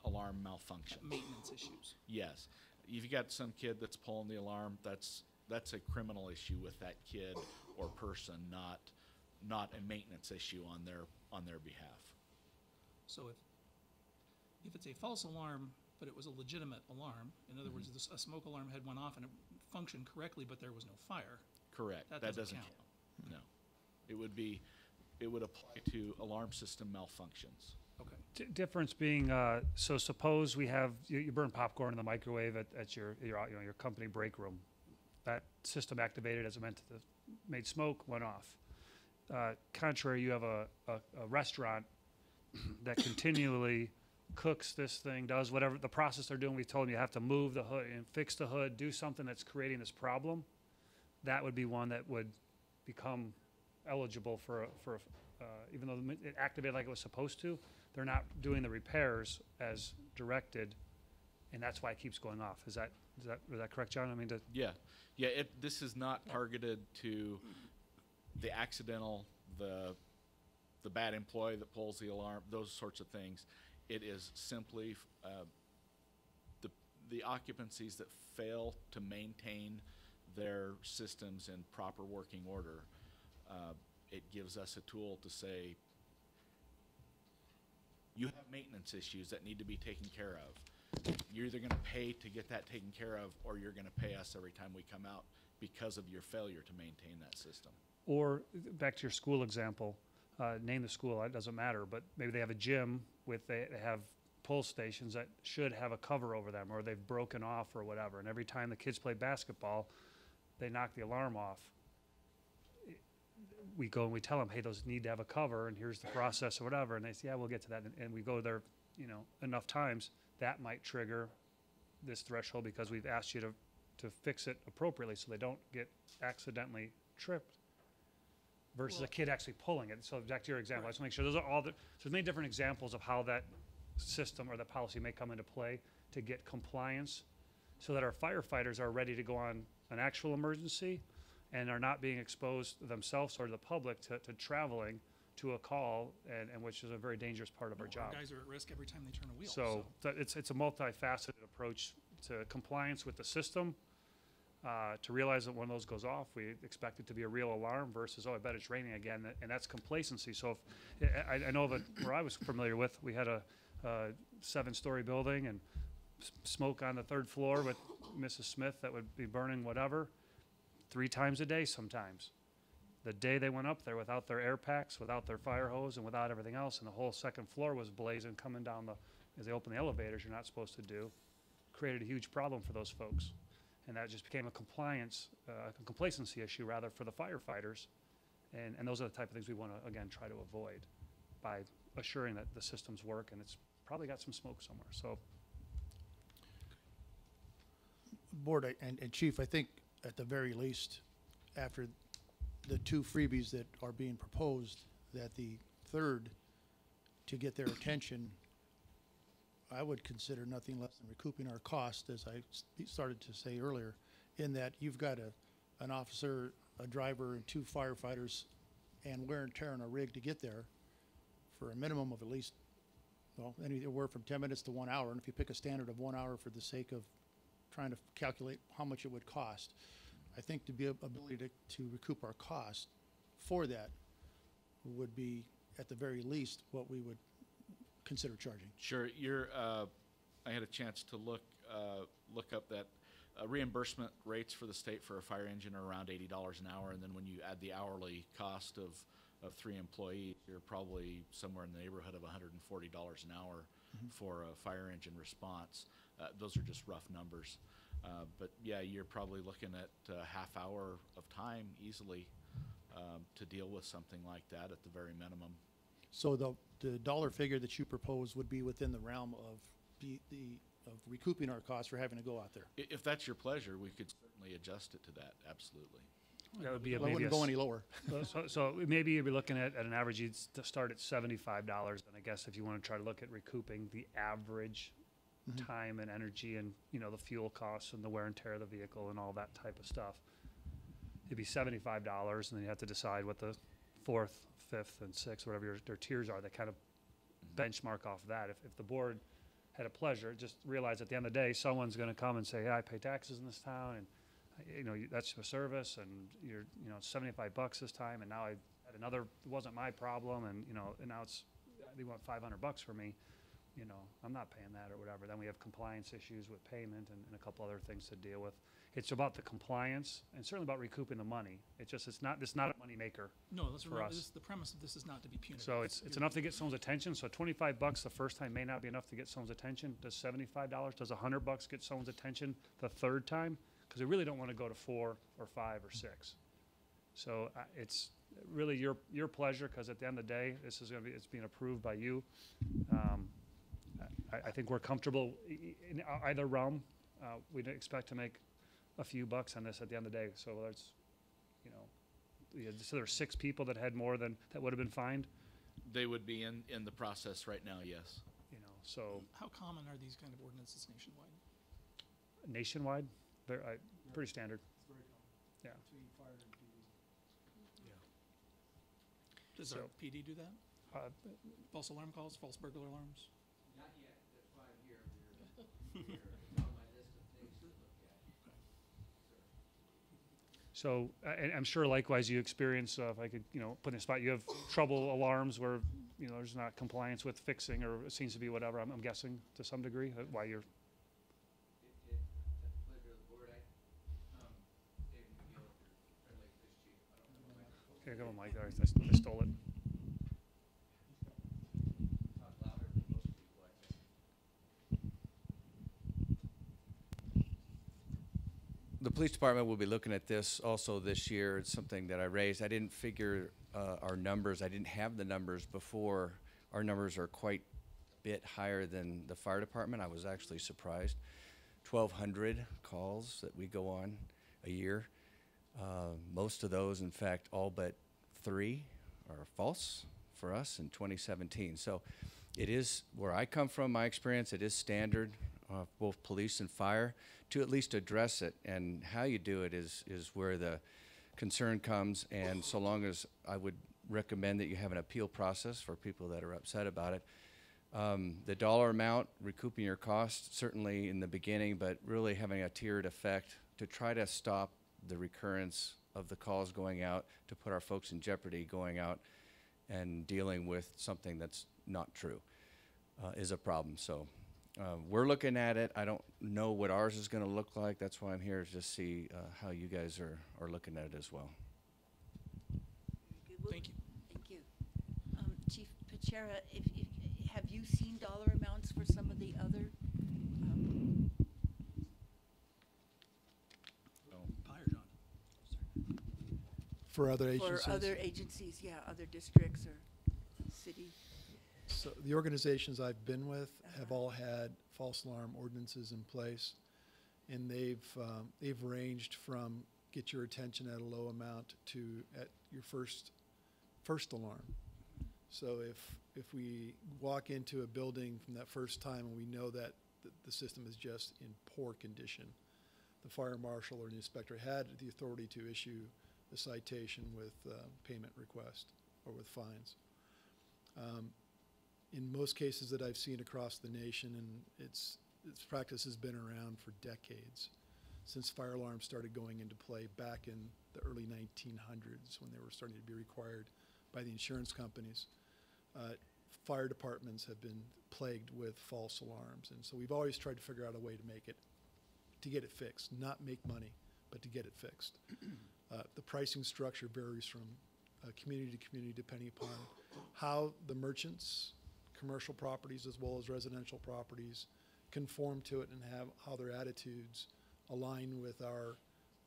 alarm malfunction. Maintenance issues. Yes. If you got some kid that's pulling the alarm, that's a criminal issue with that kid or person, not a maintenance issue on their behalf. So if If it's a false alarm, but it was a legitimate alarm, in other words, a smoke alarm had went off and it functioned correctly, but there was no fire, Correct. That That doesn't doesn't count. count. No. It would apply to alarm system malfunctions. okay. Difference being, so suppose we have, you burn popcorn in the microwave at your company break room. That system activated as it meant to, made smoke, went off. Contrary, you have a restaurant that continually cooks this thing, does whatever the process they're doing. We told them you have to move the hood and fix the hood, do something that's creating this problem. That would be one that would become eligible for even though it activated like it was supposed to, they're not doing the repairs as directed, and that's why it keeps going off. Is that correct, John? I mean, Yeah. This is not targeted to the accidental, the bad employee that pulls the alarm, those sorts of things. It is simply the occupancies that fail to maintain their systems in proper working order. It gives us a tool to say, you have maintenance issues that need to be taken care of. You're either gonna pay to get that taken care of, or you're gonna pay us every time we come out because of your failure to maintain that system. or back to your school example, name the school, it doesn't matter, but maybe they have a gym they have pull stations that should have a cover over them, or they've broken off or whatever, and every time the kids play basketball, they knock the alarm off. We go and we tell them, hey, those need to have a cover, and here's the process or whatever, and they say, yeah, we'll get to that, and we go there, enough times, that might trigger this threshold because we've asked you to fix it appropriately so they don't get accidentally tripped versus a kid actually pulling it. So back to your example, I just want to make sure those are all so there's many different examples of how that system or the policy may come into play to get compliance so that our firefighters are ready to go on an actual emergency and are not being exposed themselves or the public to traveling to a call, and which is a very dangerous part of our job. Guys are at risk every time they turn a wheel. So it's a multifaceted approach to compliance with the system, to realize that when those goes off, we expect it to be a real alarm versus, oh, I bet it's raining again, and that's complacency. So if, I know that where I was familiar with, we had a 7-story building and smoke on the 3rd floor with Mrs. Smith that would be burning whatever 3 times a day sometimes. The day they went up there without their air packs, without their fire hose, and without everything else, and the whole 2nd floor was blazing coming down as they open the elevators, you're not supposed to do, created a huge problem for those folks. And that just became a complacency issue rather for the firefighters. And those are the type of things we want to, again, try to avoid by assuring that the systems work, and it's probably got some smoke somewhere. So, Board and Chief, I think at the very least, after the 2 freebies that are being proposed, that the 3rd, to get their attention, I would consider nothing less than recouping our cost, as I started to say earlier, in that you've got an officer, a driver, and 2 firefighters, and wear and tear on a rig to get there for a minimum of at least, well, anywhere from 10 minutes to 1 hour. And if you pick a standard of 1 hour for the sake of trying to calculate how much it would cost, I think to be ability to recoup our cost for that would be, at the very least, what we would consider charging. Sure, I had a chance to look up that reimbursement rates for the state for a fire engine are around $80 an hour, and then when you add the hourly cost of 3 employees, you're probably somewhere in the neighborhood of $140 an hour for a fire engine response. Those are just rough numbers. But yeah, you're probably looking at a half hour of time easily to deal with something like that at the very minimum. So the dollar figure that you propose would be within the realm of of recouping our costs for having to go out there. If that's your pleasure, we could certainly adjust it to that, absolutely. that would be I wouldn't go any lower. So maybe you'd be looking at an average, you'd start at $75, and I guess if you want to try to look at recouping the average time and energy and, the fuel costs and the wear and tear of the vehicle and all that type of stuff, it'd be $75, and then you have to decide what the 4th, 5th, and 6th, whatever their tiers are, that kind of benchmark off of that. If the board had a pleasure, just realize at the end of the day, someone's going to come and say, yeah, I pay taxes in this town, and that's a service, and you're, it's $75 this time, and now I had another, it wasn't my problem, and, and now they want $500 for me. you know, I'm not paying that or whatever. Then we have compliance issues with payment and a couple other things to deal with. It's about the compliance and certainly about recouping the money. It's not a money maker. No, let's For remember, us. this, the premise of this is not to be punitive. So it's enough to get someone's attention. So $25 the first time may not be enough to get someone's attention. Does $75, does $100 get someone's attention the third time? Because we really don't want to go to 4 or 5 or 6. So it's really your pleasure, because at the end of the day, this is it's being approved by you. I think we're comfortable in either realm. We'd expect to make a few bucks on this at the end of the day. So whether it's, you know, so there are 6 people that had more than that would have been fined. They would be in the process right now, yes. You know, so How common are these kind of ordinances nationwide? nationwide, pretty standard. Yeah. Does our So- PD do that? Uh, False alarm calls, false burglar alarms? Not yet, that's why I'm here. It's on my list of things to look at. So, and I'm sure likewise you experience, if I could, you know, put in a spot, you have trouble alarms where, you know, there's not compliance with fixing, or it seems to be whatever, I'm guessing to some degree, why you're, At the pleasure of the board, David McGill, your friendly police chief, I don't know my microphone. here, go on, Mike, I stole it. Talk louder than most people, I think. The police department will be looking at this also this year. It's something that I raised. I didn't figure our numbers. I didn't have the numbers before. Our numbers are quite a bit higher than the fire department. I was actually surprised. 1,200 calls that we go on a year. Most of those, in fact, all but 3 are false for us in 2017. So it is, where I come from, my experience, it is standard, both police and fire, to at least address it. And how you do it is where the concern comes. And so long as I would recommend that you have an appeal process for people that are upset about it. The dollar amount, recouping your costs, certainly in the beginning, but really having a tiered effect to try to stop the recurrence of the calls going out, to put our folks in jeopardy going out and dealing with something that's not true, is a problem. So we're looking at it. I don't know what ours is going to look like. That's why I'm here, to just see how you guys are looking at it as well. Good. Well, Thank you. Thank you. Chief Pachera, have you seen dollar amounts for some of the other? Fire, John. For other agencies? For other agencies, yeah, other districts or city? So the organizations I've been with have all had false alarm ordinances in place, and they've ranged from get your attention at a low amount to at your first alarm. So if we walk into a building from that first time and we know that the system is just in poor condition, the fire marshal or the inspector had the authority to issue a citation with payment request or with fines. In most cases that I've seen across the nation, and its practice has been around for decades, since fire alarms started going into play back in the early 1900s when they were starting to be required by the insurance companies. Fire departments have been plagued with false alarms, and so we've always tried to figure out a way to get it fixed, not make money, but to get it fixed. The pricing structure varies from community to community depending upon how the merchants, commercial properties as well as residential properties, conform to it and how their attitudes align with our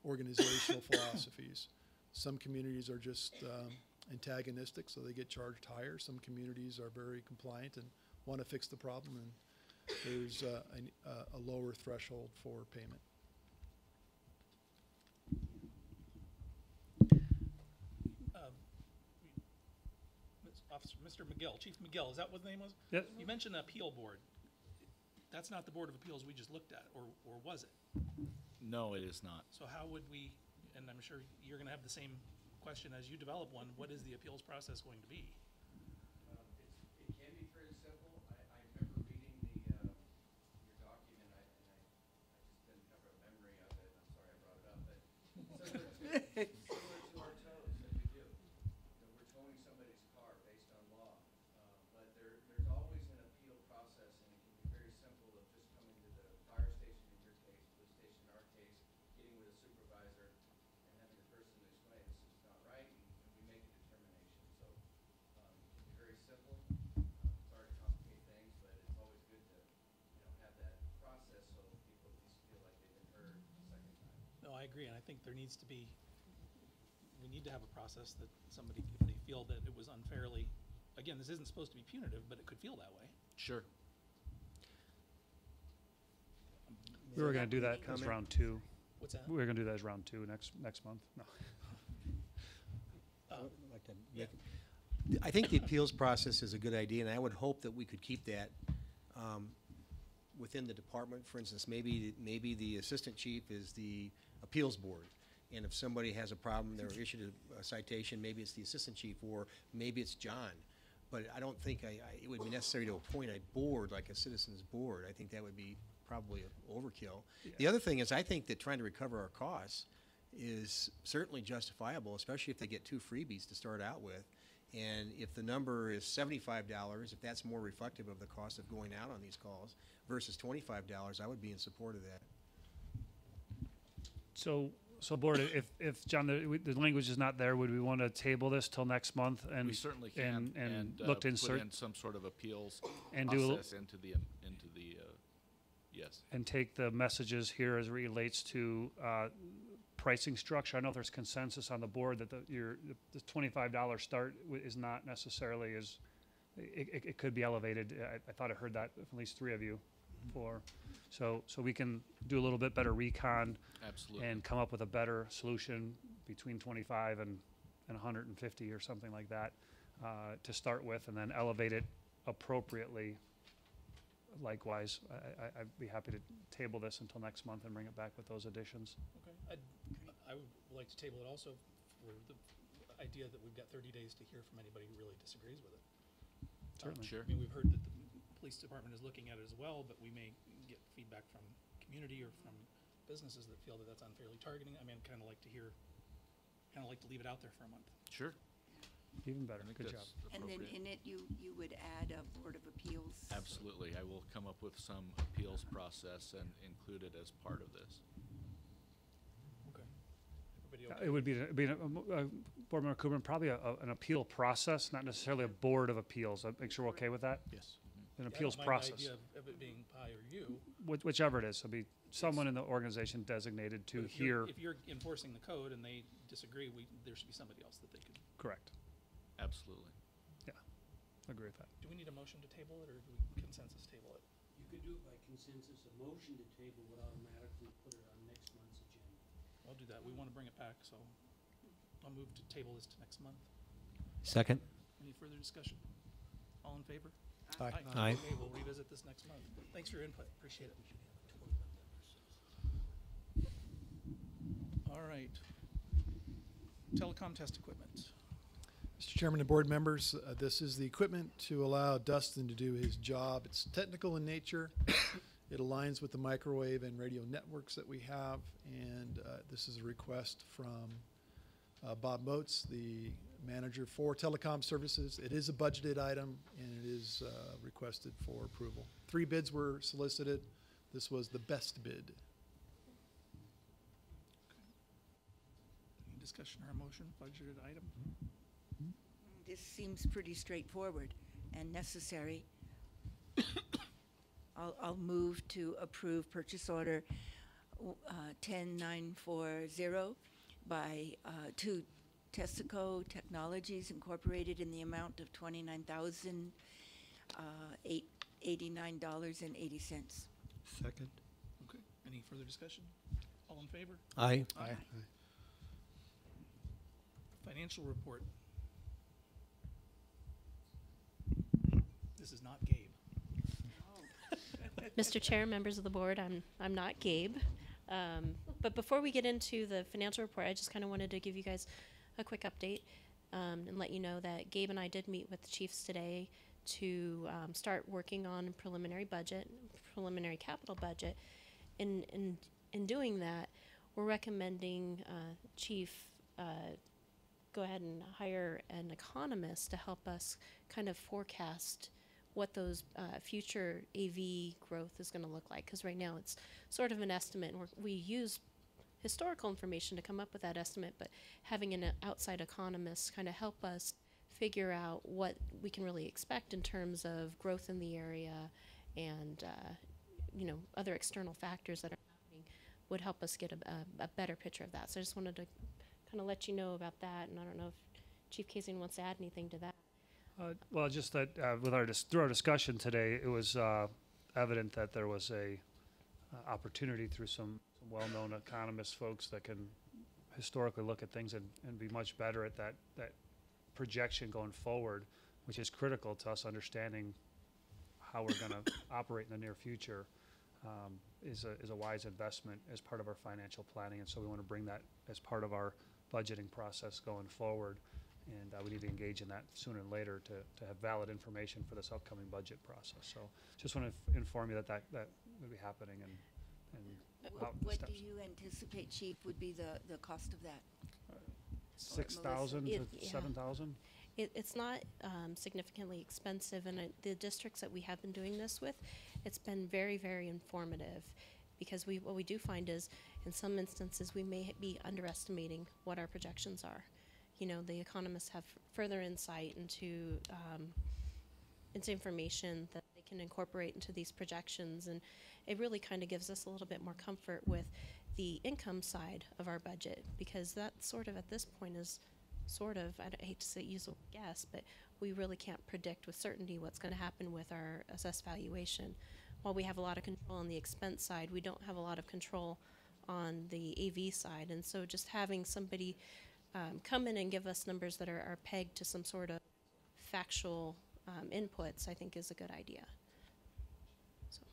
organizational philosophies. Some communities are just antagonistic, so they get charged higher. Some communities are very compliant and want to fix the problem, and there's a lower threshold for payment. Officer, Mr. McGill, Chief McGill, is that what the name was? Yep. You mentioned the appeal board. That's not the Board of Appeals we just looked at, or was it? No, it is not. So how would we, and I'm sure you're gonna have the same question as you develop one, what is the appeals process going to be? It can be pretty simple. I remember reading your document, and I just didn't have a memory of it. I'm sorry I brought it up, but similar to our tows that we do. You know, we're towing somebody's car based on law, but there's always an appeal process No, I agree, and I think there needs to be, we need to have a process that somebody, if they feel that it was unfairly, again, this isn't supposed to be punitive, but it could feel that way. Sure. We were gonna do that as Comment? round two. What's that? We were gonna do that as round two next month. No. I would like to make- I think the appeals process is a good idea, and I would hope that we could keep that within the department. For instance, maybe the assistant chief is the appeals board, and if somebody has a problem, they're issued a citation, maybe it's the assistant chief, or maybe it's John. But I don't think it would be necessary to appoint a board like a citizens board. I think that would be probably overkill. The other thing is, I think that trying to recover our costs is certainly justifiable, especially if they get 2 freebies to start out with. And if the number is $75, if that's more reflective of the cost of going out on these calls versus $25, I would be in support of that. So board, if John, the language is not there, would we want to table this till next month and We certainly can. and look to put insert in some sort of appeals and do a process into the, yes. and take the messages here as it relates to pricing structure? I know there's consensus on the board that the $25 start is not necessarily as, it could be elevated. I thought I heard that from at least 3 of you before. So we can do a little bit better recon Absolutely. and come up with a better solution between 25 and 150 or something like that to start with, and then elevate it appropriately. Likewise, I'd be happy to table this until next month and bring it back with those additions. Okay, I would like to table it also for the idea that we've got 30 days to hear from anybody who really disagrees with it. Certainly. Sure. I mean, we've heard that the police department is looking at it as well, but we may get feedback from community or from businesses that feel that that's unfairly targeting. I mean, I'd kind of like to leave it out there for a month. Sure. Even better. I think Good job. that's And then appropriate. in it, you would add a Board of Appeals. Absolutely. I will come up with some appeals process and include it as part of this. Okay. Everybody okay? It would be Board Member Cooper, probably an appeal process, not necessarily a board of appeals. I'd make sure we're okay with that. Yes. An Yeah, I appeals don't mind the process, idea of it being Pi or you. whichever it is. It'll be someone in the organization designated but to if you're- hear. If you're enforcing the code and they disagree, there should be somebody else that they could. Correct. Absolutely. Agree with that. Do we need a motion to table it, or do we consensus table it? You could do it by consensus. A motion to table would automatically put it on next month's agenda. I'll do that. We want to bring it back, so I'll move to table this to next month. Second. Any further discussion? All in favor? Aye. Aye. Okay, we'll revisit this next month. Thanks for your input. Appreciate it. All right. Telecom test equipment. Mr. Chairman and board members, this is the equipment to allow Dustin to do his job. It's technical in nature. It aligns with the microwave and radio networks that we have, and this is a request from Bob Moats, the manager for telecom services. It is a budgeted item, and it is requested for approval. 3 bids were solicited. This was the best bid. Any discussion or motion, budgeted item? This seems pretty straightforward and necessary. I'll move to approve purchase order 10940 by to Tessico Technologies Incorporated in the amount of $29,889.80. Second. Okay. Any further discussion? All in favor? Aye. Aye. Financial report. This is not Gabe. Mr. Chair, members of the board, I'm not Gabe. But before we get into the financial report, I just kind of wanted to give you guys a quick update and let you know that Gabe and I did meet with the chiefs today to start working on preliminary capital budget. In doing that, we're recommending Chief go ahead and hire an economist to help us kind of forecast what those future AV growth is going to look like. Because right now it's sort of an estimate, and we use historical information to come up with that estimate, but having an outside economist kind of help us figure out what we can really expect in terms of growth in the area and other external factors that are happening would help us get a better picture of that. So I just wanted to kind of let you know about that, and I don't know if Chief Casing wants to add anything to that. Well, just that with through our discussion today, it was evident that there was a opportunity through some well-known economist folks that can historically look at things and be much better at that projection going forward, which is critical to us understanding how we're going to operate in the near future. Is a wise investment as part of our financial planning, and so we want to bring that as part of our budgeting process going forward. And we need to engage in that sooner than later to have valid information for this upcoming budget process. So just want to inform you that will be happening and how the What do steps. you anticipate, Chief, would be the cost of that? 6,000 to Yeah. 7,000. It's not significantly expensive, and the districts that we have been doing this with, it's been very, very informative, because what we do find is, in some instances, we may be underestimating what our projections are. You know, the economists have further insight into information that they can incorporate into these projections, and it really kind of gives us a little bit more comfort with the income side of our budget, because that sort of at this point is I hate to say use a guess, but we really can't predict with certainty what's going to happen with our assessed valuation. While we have a lot of control on the expense side, we don't have a lot of control on the AV side, and so just having somebody come in and give us numbers that are pegged to some sort of factual inputs, I think is a good idea. So.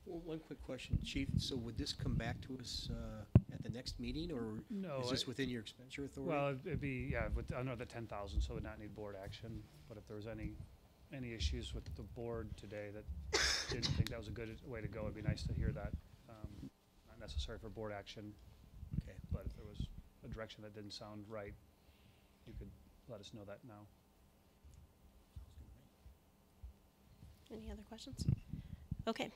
Well, one quick question, Chief. So would this come back to us at the next meeting, or No, is this within your expenditure authority? Well, it'd be, yeah, with another 10,000, so it would not need board action. But if there was any issues with the board today that didn't think that was a good way to go, it'd be nice to hear that. Not necessary for board action, Okay. but if there was a direction that didn't sound right, you could let us know that now. Any other questions? Okay.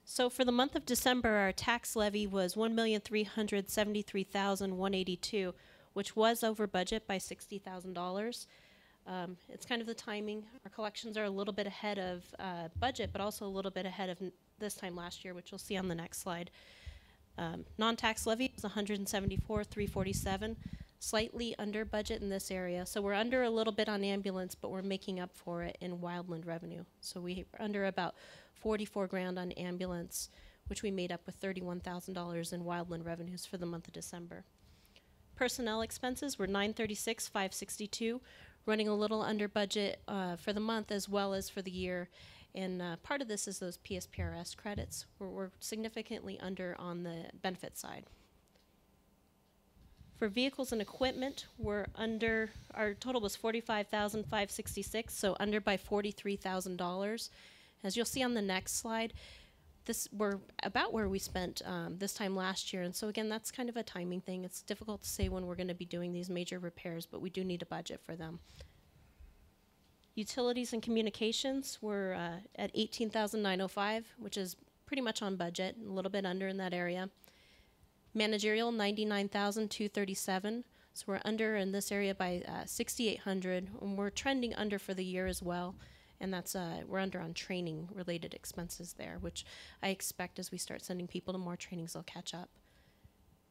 So for the month of December, our tax levy was $1,373,182, which was over budget by $60,000. It's kind of the timing. Our collections are a little bit ahead of budget, but also a little bit ahead of this time last year, which you'll see on the next slide. Non-tax levy was $174,347, slightly under budget in this area. So we're under a little bit on ambulance, but we're making up for it in wildland revenue. So we're under about $44,000 on ambulance, which we made up with $31,000 in wildland revenues for the month of December. Personnel expenses were $936,562, running a little under budget for the month as well as for the year. And part of this is those PSPRS credits. We're significantly under on the benefit side. For vehicles and equipment, we're under, our total was $45,566, so under by $43,000. As you'll see on the next slide, we're about where we spent this time last year, and so again, that's kind of a timing thing. It's difficult to say when we're going to be doing these major repairs, but we do need a budget for them. Utilities and communications were at $18,905, which is pretty much on budget, a little bit under in that area. Managerial, $99,237, so we're under in this area by $6,800, and we're trending under for the year as well. And that's we're under on training related expenses there, which I expect as we start sending people to more trainings, they'll catch up.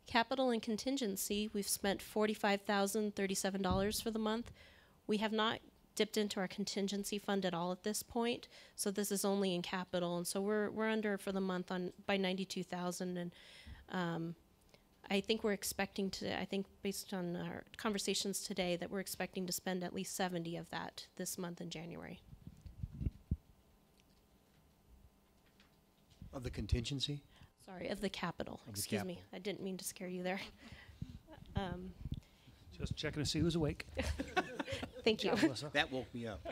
Capital and contingency, we've spent $45,037 for the month. We have not dipped into our contingency fund at all at this point, so this is only in capital, and so we're under for the month by $92,000, and I think we're expecting to, I think based on our conversations today, that we're expecting to spend at least 70 of that this month in January. Of the contingency? Sorry, of the capital. Of the Excuse me. capital. I didn't mean to scare you there. Just checking to see who's awake. Thank you. Yeah, Melissa. That woke me up.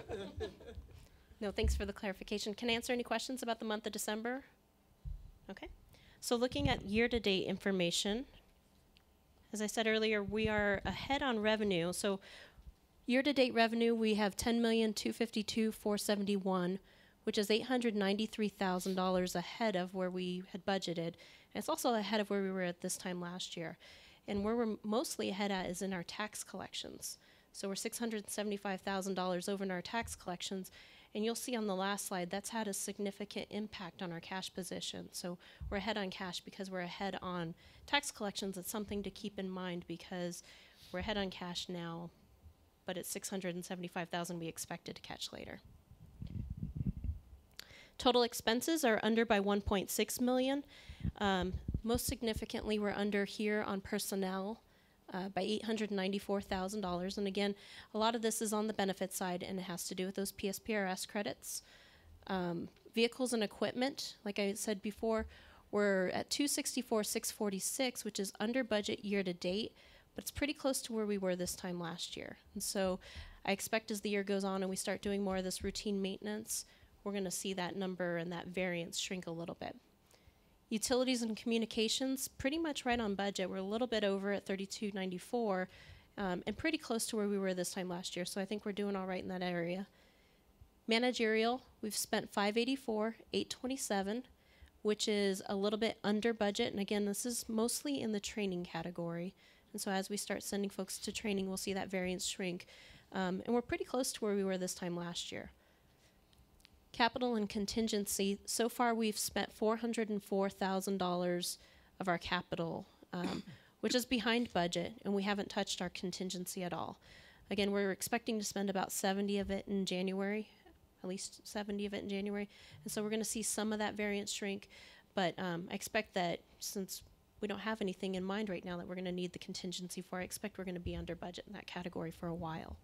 No, thanks for the clarification. Can I answer any questions about the month of December? Okay. So looking at year-to-date information, as I said earlier, we are ahead on revenue. So year-to-date revenue, we have $10,252,471, which is $893,000 ahead of where we had budgeted. And it's also ahead of where we were at this time last year. And where we're mostly ahead at is in our tax collections. So we're $675,000 over in our tax collections. And you'll see on the last slide, that's had a significant impact on our cash position. So we're ahead on cash because we're ahead on tax collections. It's something to keep in mind because we're ahead on cash now, but it's $675,000 we expected to catch later. Total expenses are under by $1.6 million. Most significantly, we're under here on personnel by $894,000. And again, a lot of this is on the benefit side, and it has to do with those PSPRS credits. Vehicles and equipment, like I said before, we're at $264,646, which is under budget year to date, but it's pretty close to where we were this time last year. And so I expect as the year goes on and we start doing more of this routine maintenance, we're going to see that number and that variance shrink a little bit. Utilities and communications, pretty much right on budget. We're a little bit over at $32.94, and pretty close to where we were this time last year. So I think we're doing all right in that area. Managerial, we've spent $584,827, which is a little bit under budget. And again, this is mostly in the training category. And so as we start sending folks to training, we'll see that variance shrink. And we're pretty close to where we were this time last year. Capital and contingency, so far we've spent $404,000 of our capital, which is behind budget, and we haven't touched our contingency at all. Again, we're expecting to spend about 70 of it in January, at least 70 of it in January, and so we're going to see some of that variance shrink, but I expect that since we don't have anything in mind right now that we're going to need the contingency for, I expect we're going to be under budget in that category for a while.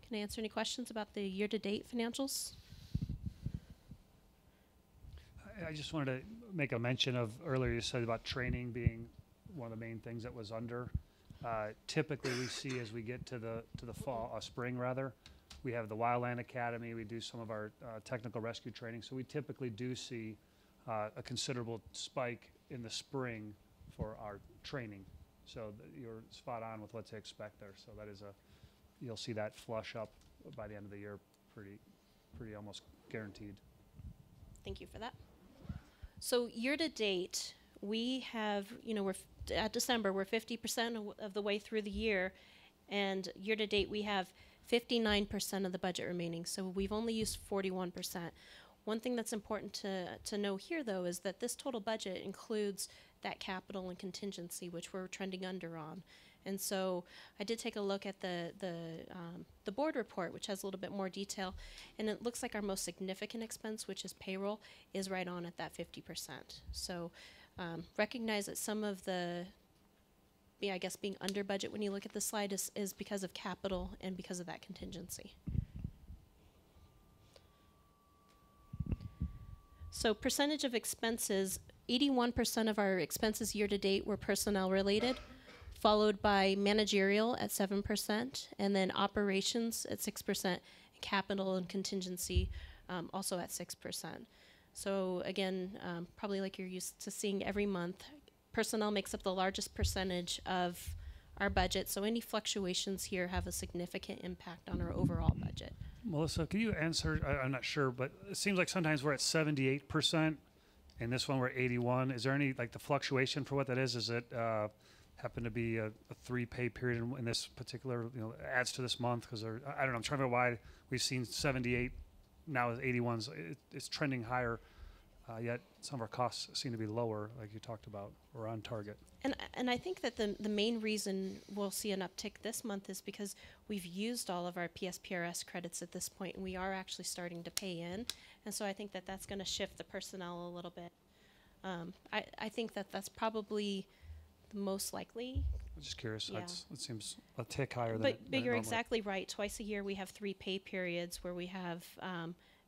Can I answer any questions about the year-to-date financials? I just wanted to make a mention of earlier you said about training being one of the main things that was under. Typically, we see as we get to the fall, spring rather, we have the Wildland Academy. We do some of our technical rescue training. So we typically do see a considerable spike in the spring for our training. So you're spot on with what to expect there. So that is you'll see that flush up by the end of the year, pretty almost guaranteed. Thank you for that. So year to date, we have, we're at December, we're 50% of the way through the year, and year to date we have 59% of the budget remaining. So we've only used 41%. One thing that's important to know here, though, is that this total budget includes that capital and contingency, which we're trending under on. And so I did take a look at the board report, which has a little bit more detail, and it looks like our most significant expense, which is payroll, is right on at that 50%. So recognize that some of the, I guess, being under budget when you look at the slide is because of capital and because of that contingency. So percentage of expenses, 81% of our expenses year to date were personnel related, followed by managerial at 7%, and then operations at 6%, and capital and contingency also at 6%. So again, probably like you're used to seeing every month, personnel makes up the largest percentage of our budget, so any fluctuations here have a significant impact on our overall budget. Melissa, can you answer? I'm not sure, but it seems like sometimes we're at 78%, and this one we're 81. Is there any, like, the fluctuation for what that is? Is it happen to be a 3 pay period in this particular, adds to this month? Because I don't know, I'm trying to figure out why we've seen 78, now is 81. So it's trending higher, yet some of our costs seem to be lower, like you talked about, or on target. And I think that the main reason we'll see an uptick this month is because we've used all of our PSPRS credits at this point, and we are actually starting to pay in. And so I think that that's going to shift the personnel a little bit. I think that that's probably the most likely. I'm just curious. Yeah. It seems a tick higher but than you're normally. exactly right. Twice a year we have 3 pay periods where we have,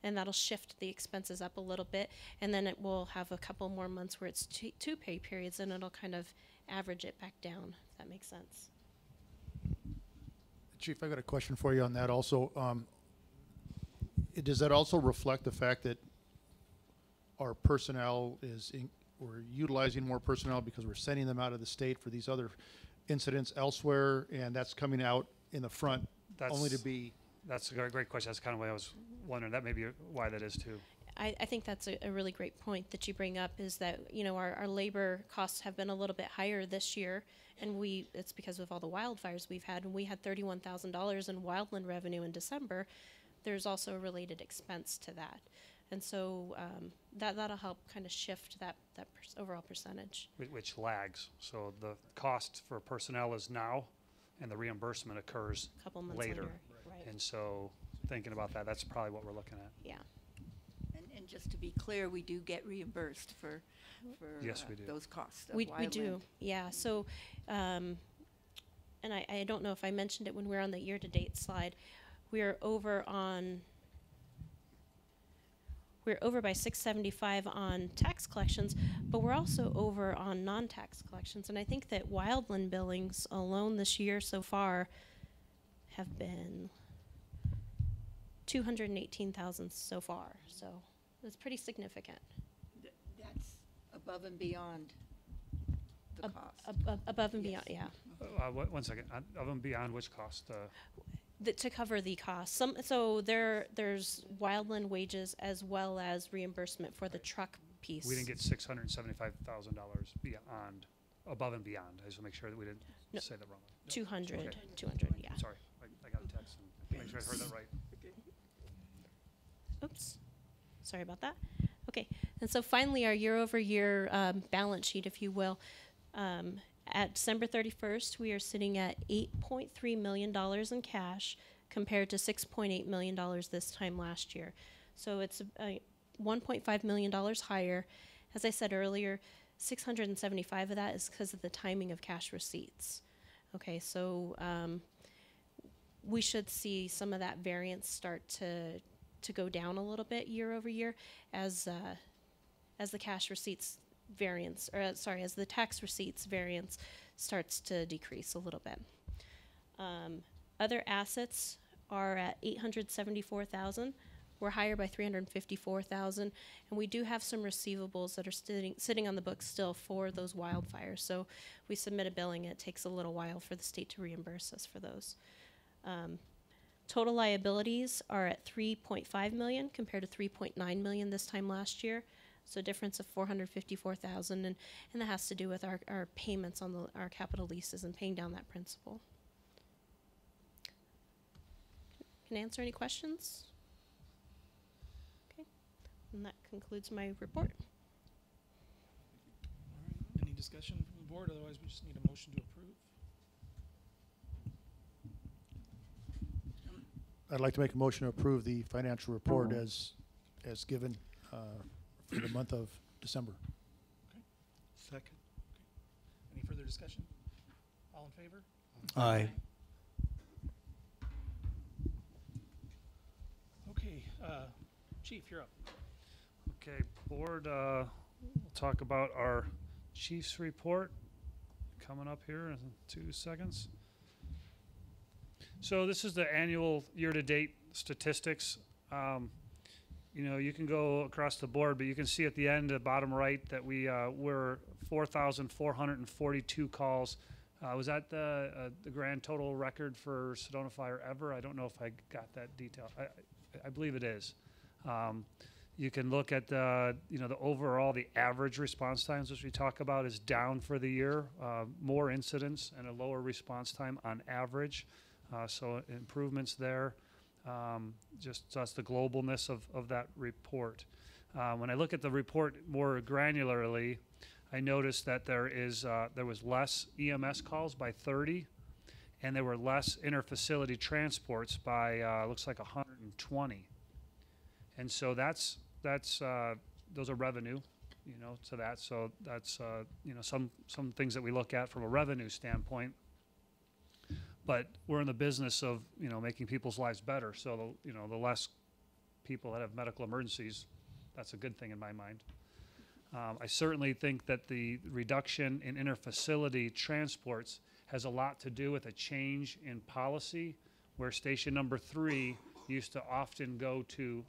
and that'll shift the expenses up a little bit. And then it will have a couple more months where it's 2 pay periods, and it'll kind of average it back down, if that makes sense. Chief, I got a question for you on that also. Does that also reflect the fact that our personnel is we're utilizing more personnel because we're sending them out of the state for these other incidents elsewhere, and that's coming out in the front only to That's- be, That's a great question. That's kind of what I was wondering. That may be why that is too. I think that's a really great point that you bring up, is that, you know, our labor costs have been a little bit higher this year, and it's because of all the wildfires we've had. When we had $31,000 in wildland revenue in December, there's also a related expense to that. And so that'll help kind of shift that overall percentage. Which lags. So the cost for personnel is now, and the reimbursement occurs A couple months later. later. Right. And so thinking about that, that's probably what we're looking at. Yeah. And just to be clear, we do get reimbursed for Yes, we do. those costs of We wildland. do, yeah. So, and I don't know if I mentioned it when we were on the year-to-date slide. We're over by 675 on tax collections, but we're also over on non-tax collections. And I think that wildland billings alone this year so far have been 218,000 so far. So it's pretty significant. That's above and beyond the cost. Above and Yes. beyond, yeah. One second. Of and beyond which cost? To cover the cost. So there's wildland wages as well as reimbursement for the truck piece. We didn't get $675,000 beyond, above and beyond. I just want to make sure that we didn't No. say that wrong. 200, Okay. 200, yeah. Sorry, I got a text and make sure I heard that right. Oops, sorry about that. Okay, and so finally, our year-over-year balance sheet, if you will. At December 31st, we are sitting at $8.3 million in cash compared to $6.8 million this time last year. So it's $1.5 million higher. As I said earlier, 675 of that is because of the timing of cash receipts. Okay, so we should see some of that variance start to go down a little bit year over year as the cash receipts variance, or as the tax receipts variance starts to decrease a little bit. Other assets are at $874,000. We're higher by $354,000, and we do have some receivables that are sitting on the books still for those wildfires. So we submit a billing, it takes a little while for the state to reimburse us for those. Total liabilities are at $3.5 million compared to $3.9 million this time last year. So a difference of $454,000, and that has to do with our payments on our capital leases and paying down that principal. Can I answer any questions? Okay, and that concludes my report. All right, any discussion from the board? Otherwise, we just need a motion to approve. I'd like to make a motion to approve the financial report as given for the month of December. Second. Any further discussion? All in favor? Aye. Okay, Chief, you're up. Okay, board, we'll talk about our chief's report coming up here in 2 seconds. So this is the annual year-to-date statistics. You know, you can go across the board, but you can see at the end, the bottom right, that we're 4,442 calls. Was that the grand total record for Sedona Fire ever? I don't know if I got that detail. I believe it is. You can look at the overall, the average response times, which we talk about, is down for the year. More incidents and a lower response time on average. So improvements there. Just that's the globalness of that report. When I look at the report more granularly, I noticed that there was less EMS calls by 30, and there were less interfacility transports by looks like 120. And so that's those are revenue, to that. So that's some things that we look at from a revenue standpoint. But we're in the business of making people's lives better. So the less people that have medical emergencies, that's a good thing in my mind. I certainly think that the reduction in interfacility transports has a lot to do with a change in policy, where station number 3 used to often go to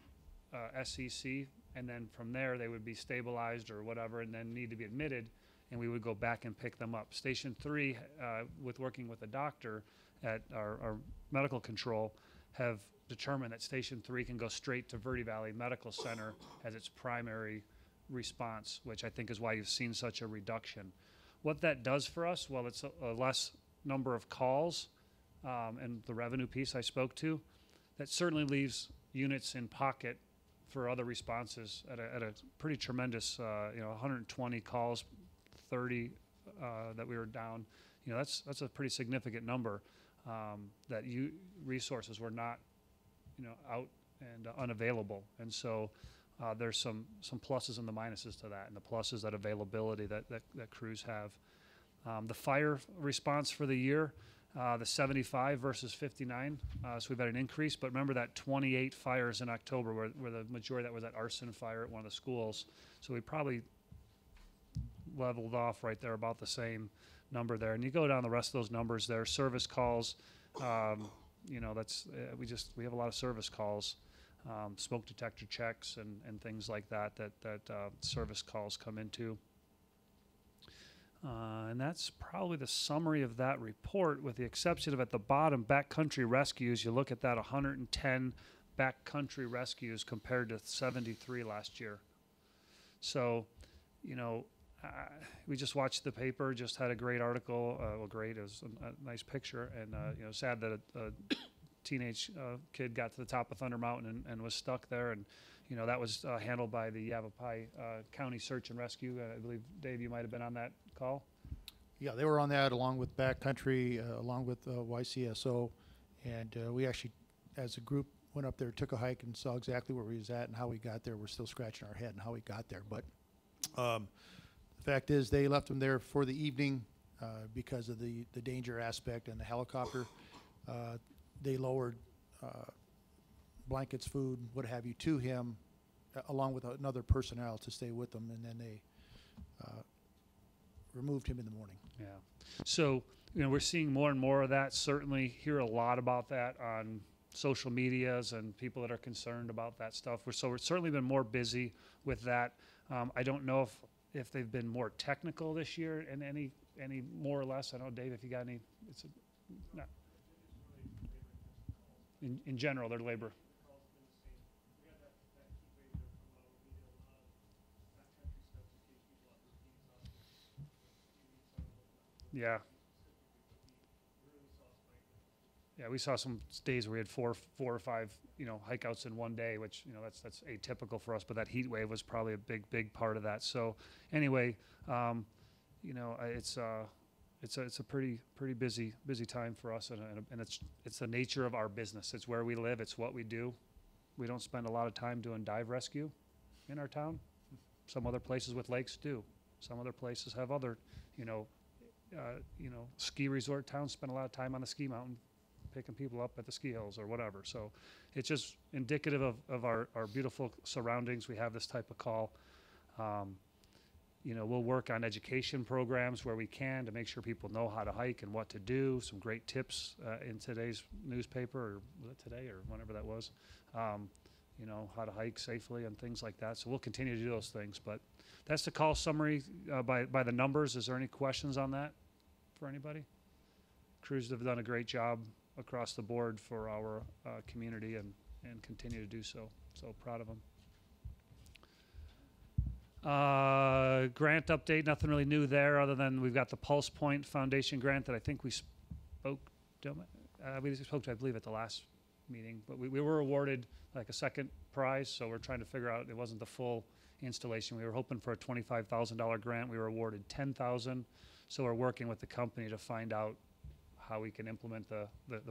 SEC and then from there, they would be stabilized or whatever, and then need to be admitted, and we would go back and pick them up. Station 3, with working with a doctor at our medical control, have determined that Station 3 can go straight to Verde Valley Medical Center as its primary response, which I think is why you've seen such a reduction. What that does for us, well, it's a less number of calls, and the revenue piece I spoke to, that certainly leaves units in pocket for other responses at a pretty tremendous, 120 calls, 30 that we were down. That's a pretty significant number that resources were not, out and unavailable. And so there's some pluses and the minuses to that, and the pluses, that availability that crews have. The fire response for the year, the 75 versus 59, so we've had an increase, but remember that 28 fires in October where the majority of that was that arson fire at one of the schools. So we probably leveled off right there, about the same number there. And you go down the rest of those numbers there, service calls, that's, we have a lot of service calls, smoke detector checks and things like that service calls come into. And that's probably the summary of that report, with the exception of at the bottom, backcountry rescues. You look at that, 110 backcountry rescues compared to 73 last year. So, we just watched the paper, just had a great article. Great, it was a nice picture, and sad that a teenage kid got to the top of Thunder Mountain and was stuck there, and that was handled by the Yavapai County Search and Rescue. I believe, Dave, you might have been on that call. Yeah, they were on that along with Backcountry, along with YCSO, and we actually, as a group, went up there, took a hike, and saw exactly where we was at and how we got there. We're still scratching our head and how we got there, but the fact is, they left them there for the evening because of the danger aspect and the helicopter. They lowered blankets, food, what have you, to him, along with another personnel to stay with them, and then they removed him in the morning. Yeah. So, we're seeing more and more of that. Certainly hear a lot about that on social medias and people that are concerned about that stuff. We're certainly been more busy with that. I don't know if they've been more technical this year and any more or less. I don't know, Dave, if you got any. No. In general, their labor. Yeah. Yeah, we saw some days where we had four or five, hike outs in one day, which, that's atypical for us, but that heat wave was probably a big part of that. So anyway, it's a pretty busy time for us, and it's the nature of our business. It's where we live. It's what we do. We don't spend a lot of time doing dive rescue in our town. Some other places with lakes do. Some other places have other, ski resort towns spend a lot of time on the ski mountain, picking people up at the ski hills or whatever. So it's just indicative of our beautiful surroundings. We have this type of call. We'll work on education programs where we can to make sure people know how to hike and what to do. Some great tips in today's newspaper, or was it today or whenever that was, how to hike safely and things like that. So we'll continue to do those things. But that's the call summary by the numbers. Is there any questions on that for anybody? Crews have done a great job across the board for our community and continue to do so. So proud of them. Grant update, nothing really new there other than we've got the Pulse Point Foundation grant that I think we spoke to, I believe, at the last meeting. But we were awarded like a second prize, so we're trying to figure out, it wasn't the full installation. We were hoping for a $25,000 grant. We were awarded $10,000. So we're working with the company to find out how we can implement the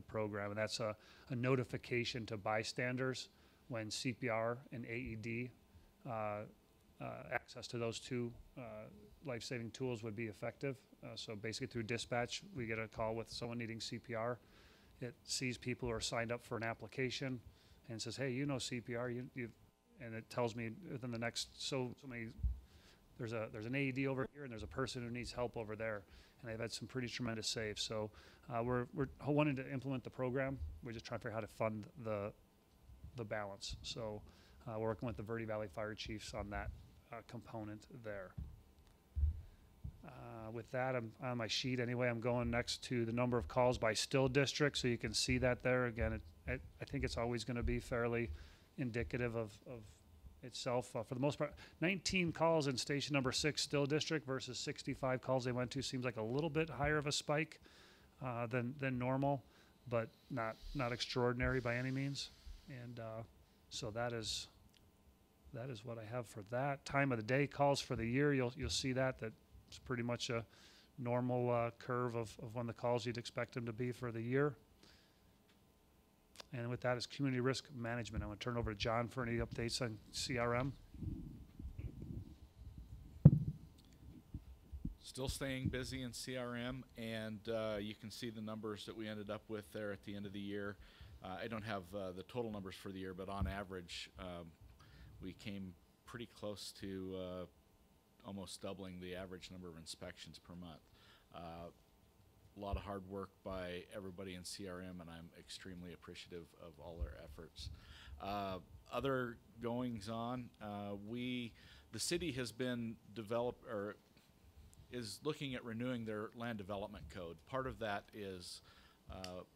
program. And that's a notification to bystanders when CPR and AED access to those two life-saving tools would be effective. So basically through dispatch, we get a call with someone needing CPR. It sees people who are signed up for an application and says, hey, CPR, and it tells me within the next so many, there's an AED over here and there's a person who needs help over there. And they've had some pretty tremendous saves. So we're wanting to implement the program. We're just trying to figure out how to fund the balance. So We're working with the Verde Valley Fire Chiefs on that component there. With that, I'm on my sheet anyway. I'm going next to the number of calls by still district, so you can see that there. Again, I think it's always going to be fairly indicative of itself. For the most part, 19 calls in station number 6 still district versus 65 calls they went to seems like a little bit higher of a spike than normal, but not extraordinary by any means. And so that is what I have for that. Time of the day calls for the year. You'll see that's pretty much a normal curve of when the calls you'd expect them to be for the year. And with that is community risk management. I'm going to turn over to John for any updates on CRM. Still staying busy in CRM, and you can see the numbers that we ended up with there at the end of the year. I don't have the total numbers for the year, but on average, we came pretty close to almost doubling the average number of inspections per month. A lot of hard work by everybody in CRM, and I'm extremely appreciative of all their efforts. Other goings on, the city has been is looking at renewing their land development code. Part of that is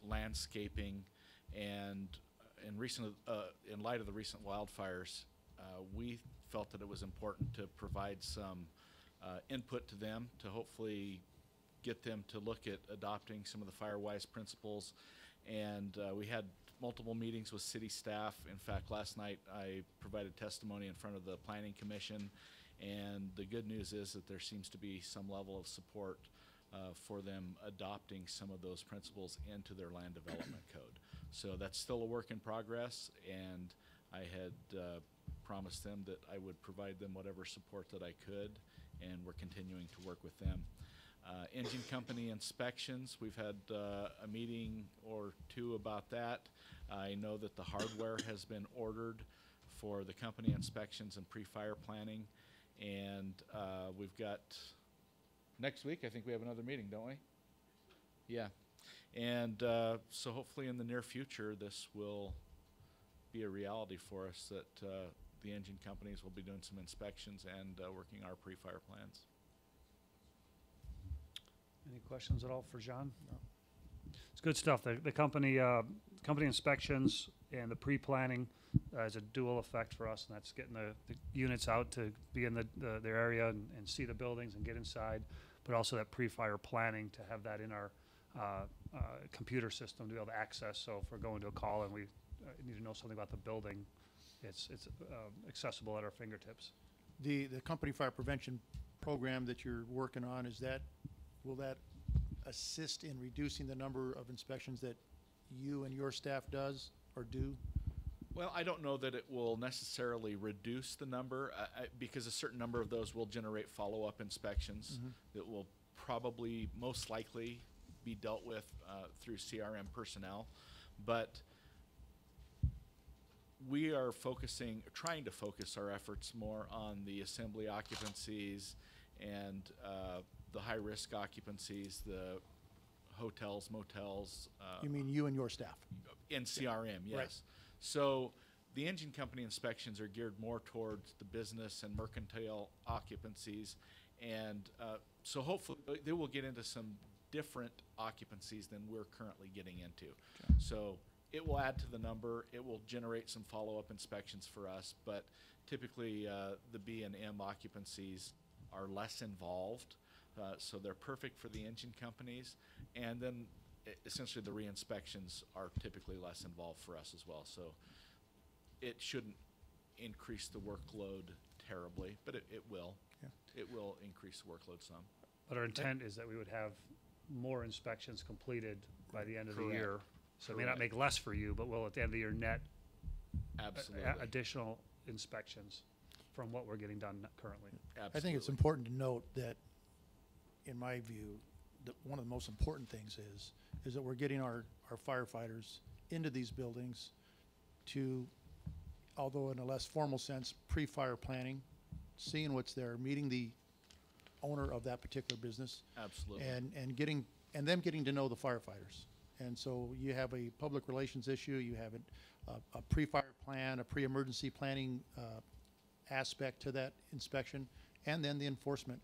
landscaping, and in light of the recent wildfires, we felt that it was important to provide some input to them to hopefully get them to look at adopting some of the FireWise principles. And we had multiple meetings with city staff. In fact, last night I provided testimony in front of the Planning Commission, and the good news is that there seems to be some level of support for them adopting some of those principles into their land development code. So that's still a work in progress, and I had promised them that I would provide them whatever support that I could, and we're continuing to work with them. Engine company inspections, we've had a meeting or two about that. I know that the hardware has been ordered for the company inspections and pre-fire planning, and we've got next week, I think we have another meeting, don't we? Yeah. And so hopefully in the near future this will be a reality for us, that the engine companies will be doing some inspections and working our pre-fire plans. Any questions at all for John? No. It's good stuff. The company inspections and the pre-planning is a dual effect for us, and that's getting the units out to be in their area and see the buildings and get inside, but also that pre-fire planning to have that in our computer system to be able to access. So if we're going to a call and we need to know something about the building, it's accessible at our fingertips. The company fire prevention program that you're working on, will that assist in reducing the number of inspections that you and your staff does or do? Well, I don't know that it will necessarily reduce the number because a certain number of those will generate follow-up inspections that will probably most likely be dealt with through CRM personnel. But we are trying to focus our efforts more on the assembly occupancies and the high-risk occupancies, the hotels, motels. You mean you and your staff? In CRM, yes. Right. So the engine company inspections are geared more towards the business and mercantile occupancies, and so hopefully they will get into some different occupancies than we're currently getting into. Okay. So it will add to the number. It will generate some follow-up inspections for us, but typically the B and M occupancies are less involved, so they're perfect for the engine companies, and then essentially the re-inspections are typically less involved for us as well. So it shouldn't increase the workload terribly, but it will. Yeah. It will increase the workload some. But our intent is that we would have more inspections completed by the end of the year. So it may not make less for you, but we'll at the end of the year net absolutely additional inspections from what we're getting done currently. Absolutely. I think it's important to note that, in my view, one of the most important things is that we're getting our firefighters into these buildings to, although in a less formal sense, pre-fire planning, seeing what's there, meeting the owner of that particular business. Absolutely. And them getting to know the firefighters. And so you have a public relations issue, you have a pre-fire plan, a pre-emergency planning aspect to that inspection, and then the enforcement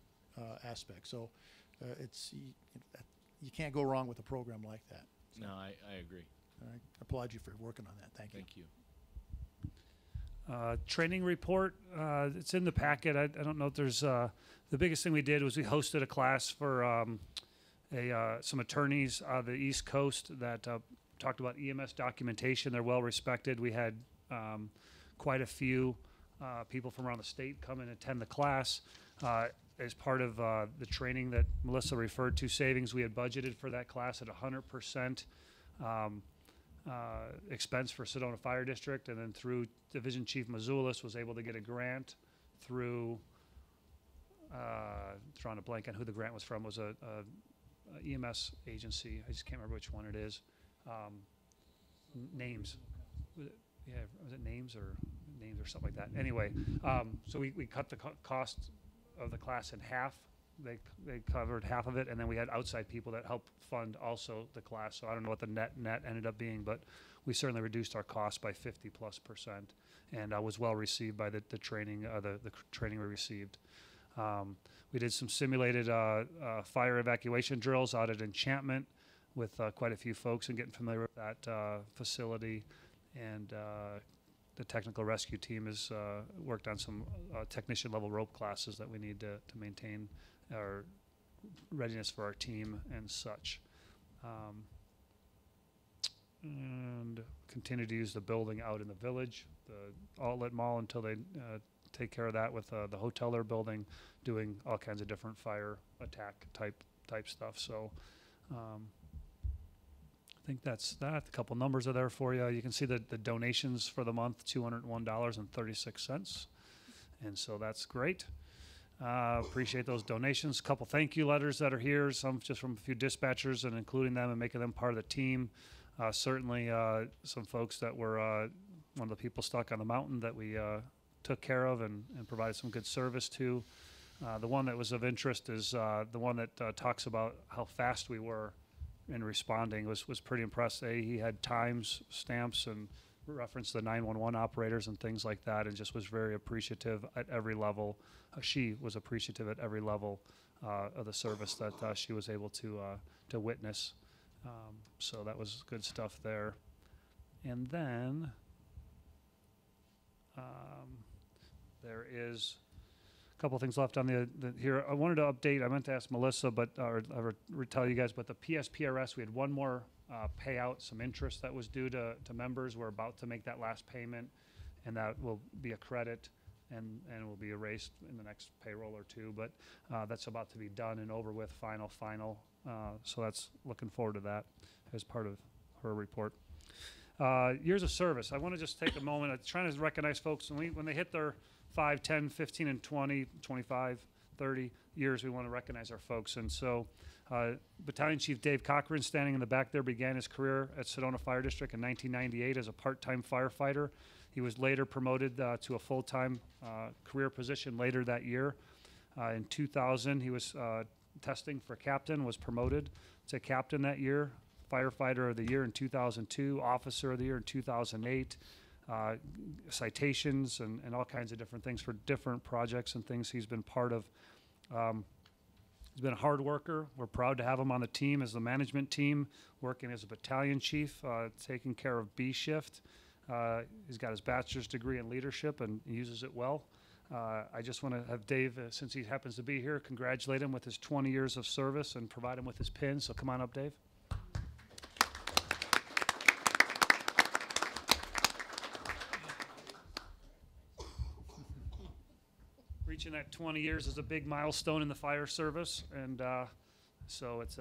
aspect. So you can't go wrong with a program like that. No, I agree. I applaud you for working on that. Thank you. Thank you. Training report, it's in the packet. I don't know if there's, the biggest thing we did was we hosted a class for some attorneys on the East Coast that talked about EMS documentation. They're well respected. We had quite a few people from around the state come and attend the class. As part of the training that Melissa referred to, savings, we had budgeted for that class at 100% expense for Sedona Fire District, and then through Division Chief Mazulis was able to get a grant through, drawing a blank on who the grant was from, was a EMS agency. I just can't remember which one it is. Names. Was it names or something like that? Anyway, so we cut the cost of the class in half. They covered half of it, and then we had outside people that helped fund also the class. So I don't know what the net ended up being, but we certainly reduced our cost by 50+%, and was well received by the training, the training we received. We did some simulated fire evacuation drills out at Enchantment with quite a few folks and getting familiar with that facility, and the technical rescue team has worked on some technician level rope classes that we need to maintain our readiness for our team and such. And continue to use the building out in the village, the outlet mall, until they take care of that with the hotel they're building, doing all kinds of different fire attack type stuff. So I think that's that. A couple numbers are there for you. You can see the donations for the month, $201.36. And so that's great. Appreciate those donations. A couple thank you letters that are here, some just from a few dispatchers and including them and making them part of the team. Certainly some folks that were one of the people stuck on the mountain that we took care of and provided some good service to. The one that was of interest is the one that talks about how fast we were in responding. Was pretty impressed. He had times, stamps, and referenced the 911 operators and things like that, and just was very appreciative at every level. She was appreciative at every level of the service that she was able to witness. So that was good stuff there. And then there is a couple things left on the here. I wanted to update. I meant to ask Melissa, but or tell you guys. But the PSPRS, we had one more payout, some interest that was due to members. We're about to make that last payment, and that will be a credit, and will be erased in the next payroll or two. But that's about to be done and over with, final. So that's looking forward to that as part of her report. Years of service. I want to just take a moment. I'm trying to recognize folks when they hit their 5, 10, 15, and 20, 25, 30 years, we want to recognize our folks. And so Battalion Chief Dave Cochran, standing in the back there, began his career at Sedona Fire District in 1998 as a part-time firefighter. He was later promoted to a full-time career position later that year. In 2000, he was testing for captain, was promoted to captain that year, firefighter of the year in 2002, officer of the year in 2008, citations and all kinds of different things for different projects and things he's been part of. He's been a hard worker. We're proud to have him on the team as the management team, working as a battalion chief, taking care of B shift. He's got his bachelor's degree in leadership and uses it well. I just want to have Dave, since he happens to be here, congratulate him with his 20 years of service and provide him with his pin. So come on up, Dave. Reaching that 20 years is a big milestone in the fire service, and so it's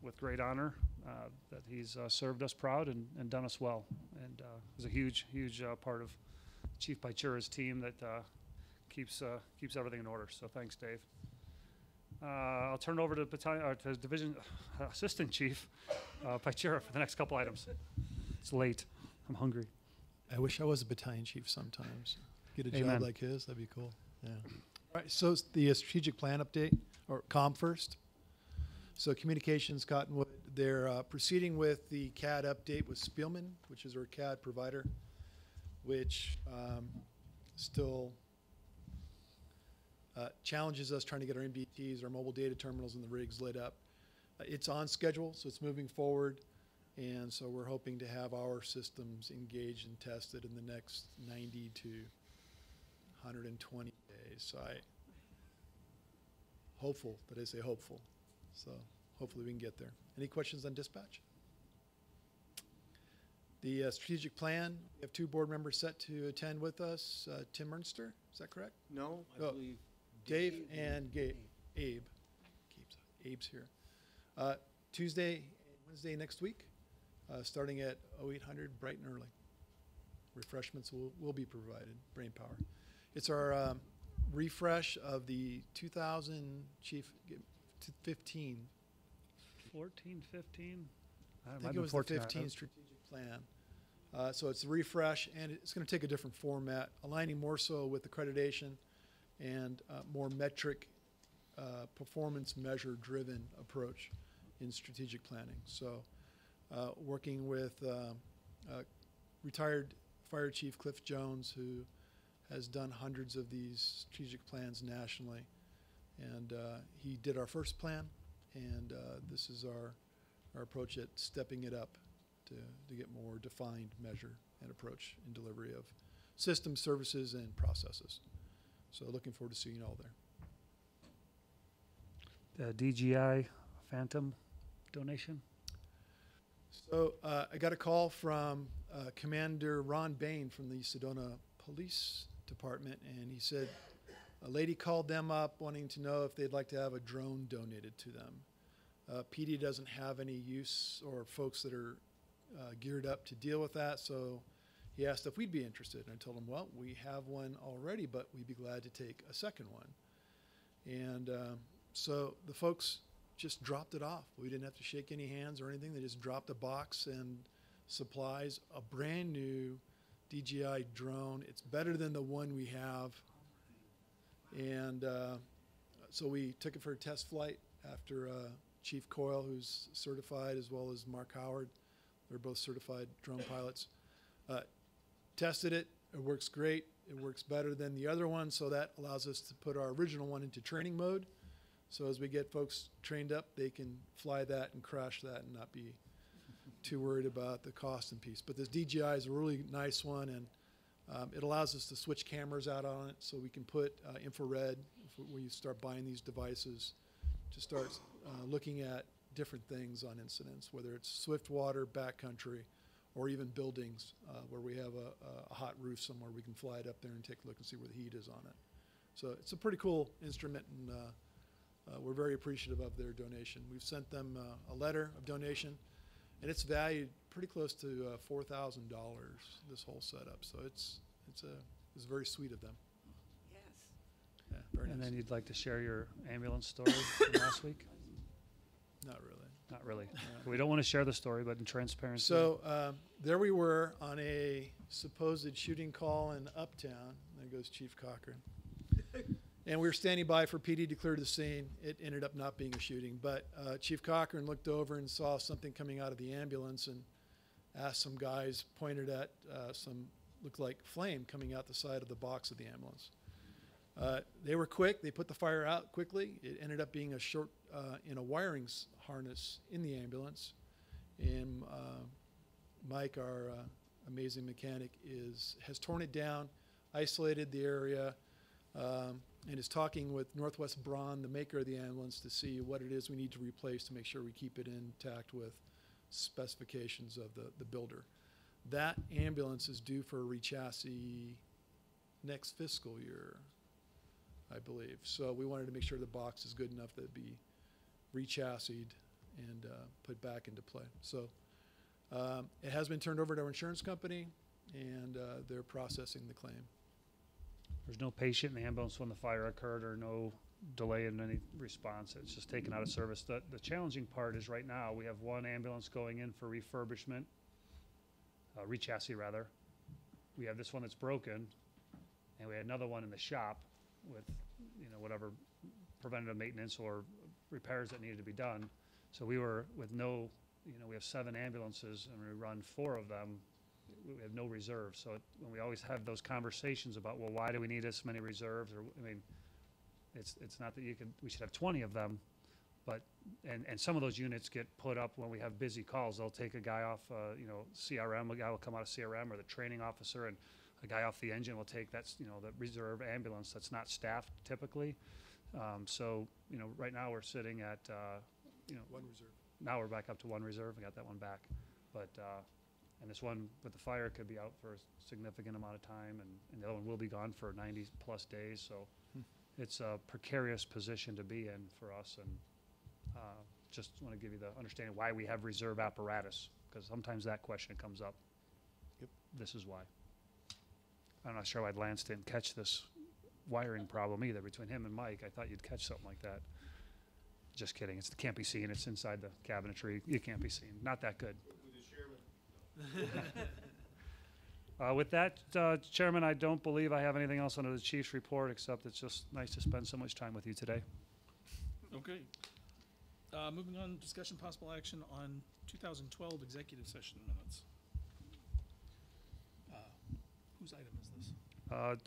with great honor that he's served us proud and done us well, and is a huge part of Chief Paichura's team that keeps everything in order. So thanks, Dave. I'll turn it over to to Division Assistant Chief Paichura for the next couple items. It's late. I'm hungry. I wish I was a battalion chief sometimes. Get a Amen. job like his, that'd be cool. Yeah. All right, so the strategic plan update, or COM first. So communications, Cottonwood, They're proceeding with the CAD update with Spielman, which is our CAD provider, which still challenges us trying to get our MDTs, our mobile data terminals, and the rigs lit up. It's on schedule, so it's moving forward, and so we're hoping to have our systems engaged and tested in the next 90 to 120 days. So hopeful, but I say hopeful. So hopefully we can get there. Any questions on dispatch? The strategic plan, we have 2 board members set to attend with us. Tim Ernster, is that correct? No, I Oh, believe. Dave and Abe. Abe's here. Tuesday and Wednesday next week, starting at 0800 bright and early. Refreshments will be provided, brain power. It's our refresh of the 2015. 14, 15? I think it was the 15 strategic plan. So it's a refresh, and it's going to take a different format, aligning more so with accreditation and more metric, performance measure-driven approach in strategic planning. So working with retired Fire Chief Cliff Jones, who has done hundreds of these strategic plans nationally. And he did our first plan, and this is our approach at stepping it up to get more defined measure and approach in delivery of systems, services, and processes. So looking forward to seeing you all there. DGI Phantom donation? So I got a call from Commander Ron Bain from the Sedona Police Department, and he said a lady called them up wanting to know if they'd like to have a drone donated to them. PD doesn't have any use or folks that are geared up to deal with that, so he asked if we'd be interested. And I told him, well, we have one already, but we'd be glad to take a second one. And so the folks just dropped it off. We didn't have to shake any hands or anything. They just dropped a box and supplies, a brand new DJI drone. It's better than the one we have. And so we took it for a test flight after Chief Coyle, who's certified, as well as Mark Howard. They're both certified drone pilots. Tested it. It works great. It works better than the other one, so that allows us to put our original one into training mode. So as we get folks trained up, they can fly that and crash that and not be too worried about the cost and piece. But this DJI is a really nice one, and it allows us to switch cameras out on it, so we can put infrared when you start buying these devices to start looking at different things on incidents, whether it's swift water, backcountry, or even buildings where we have a hot roof somewhere. We can fly it up there and take a look and see where the heat is on it. So it's a pretty cool instrument, and we're very appreciative of their donation. We've sent them a letter of donation, and it's valued pretty close to $4,000, this whole setup. So it's very sweet of them. Yes. Yeah, very And nice. then you'd like to share your ambulance story from last week? Not really. Not really. We don't want to share the story, but in transparency. So there we were on a supposed shooting call in Uptown. There goes Chief Cochran. And we were standing by for PD to clear the scene. It ended up not being a shooting, but Chief Cochran looked over and saw something coming out of the ambulance and asked some guys, pointed at some looked like flame coming out the side of the box of the ambulance. They were quick. They put the fire out quickly. It ended up being a short in a wiring harness in the ambulance. And Mike, our amazing mechanic, has torn it down, isolated the area, and is talking with Northwest Braun, the maker of the ambulance, to see what it is we need to replace to make sure we keep it intact with specifications of the builder. That ambulance is due for a re-chassis next fiscal year, I believe. So we wanted to make sure the box is good enough that it'd be re-chassied and put back into play. So it has been turned over to our insurance company, and they're processing the claim. There's no patient in the ambulance when the fire occurred, or no delay in any response. It's just taken out of service. The challenging part is right now we have one ambulance going in for refurbishment, re-chassis rather. We have this one that's broken, and we had another one in the shop with, whatever preventative maintenance or repairs that needed to be done. So we were with no we have 7 ambulances and we run 4 of them, we have no reserves. So when we always have those conversations about, well, why do we need this many reserves? Or, I mean, it's not that we should have 20 of them, but, and some of those units get put up when we have busy calls. They'll take a guy off, CRM, a guy will come out of CRM, or the training officer, and a guy off the engine will take the reserve ambulance that's not staffed typically. So, right now we're sitting at, One reserve. now we're back up to 1 reserve. We got that one back. But, and this one with the fire could be out for a significant amount of time, and the other one will be gone for 90+ days. So it's a precarious position to be in for us. And just want to give you the understanding why we have reserve apparatus, because sometimes that question comes up. Yep. This is why. I'm not sure why Lance didn't catch this wiring problem either between him and Mike. I thought you'd catch something like that. Just kidding. It can't be seen. It's inside the cabinetry. You can't be seen. Not that good. With that, Chairman, I don't believe I have anything else under the chief's report, except it's just nice to spend so much time with you today. Okay. Moving on, discussion possible action on 2012 executive session minutes. Whose item is this?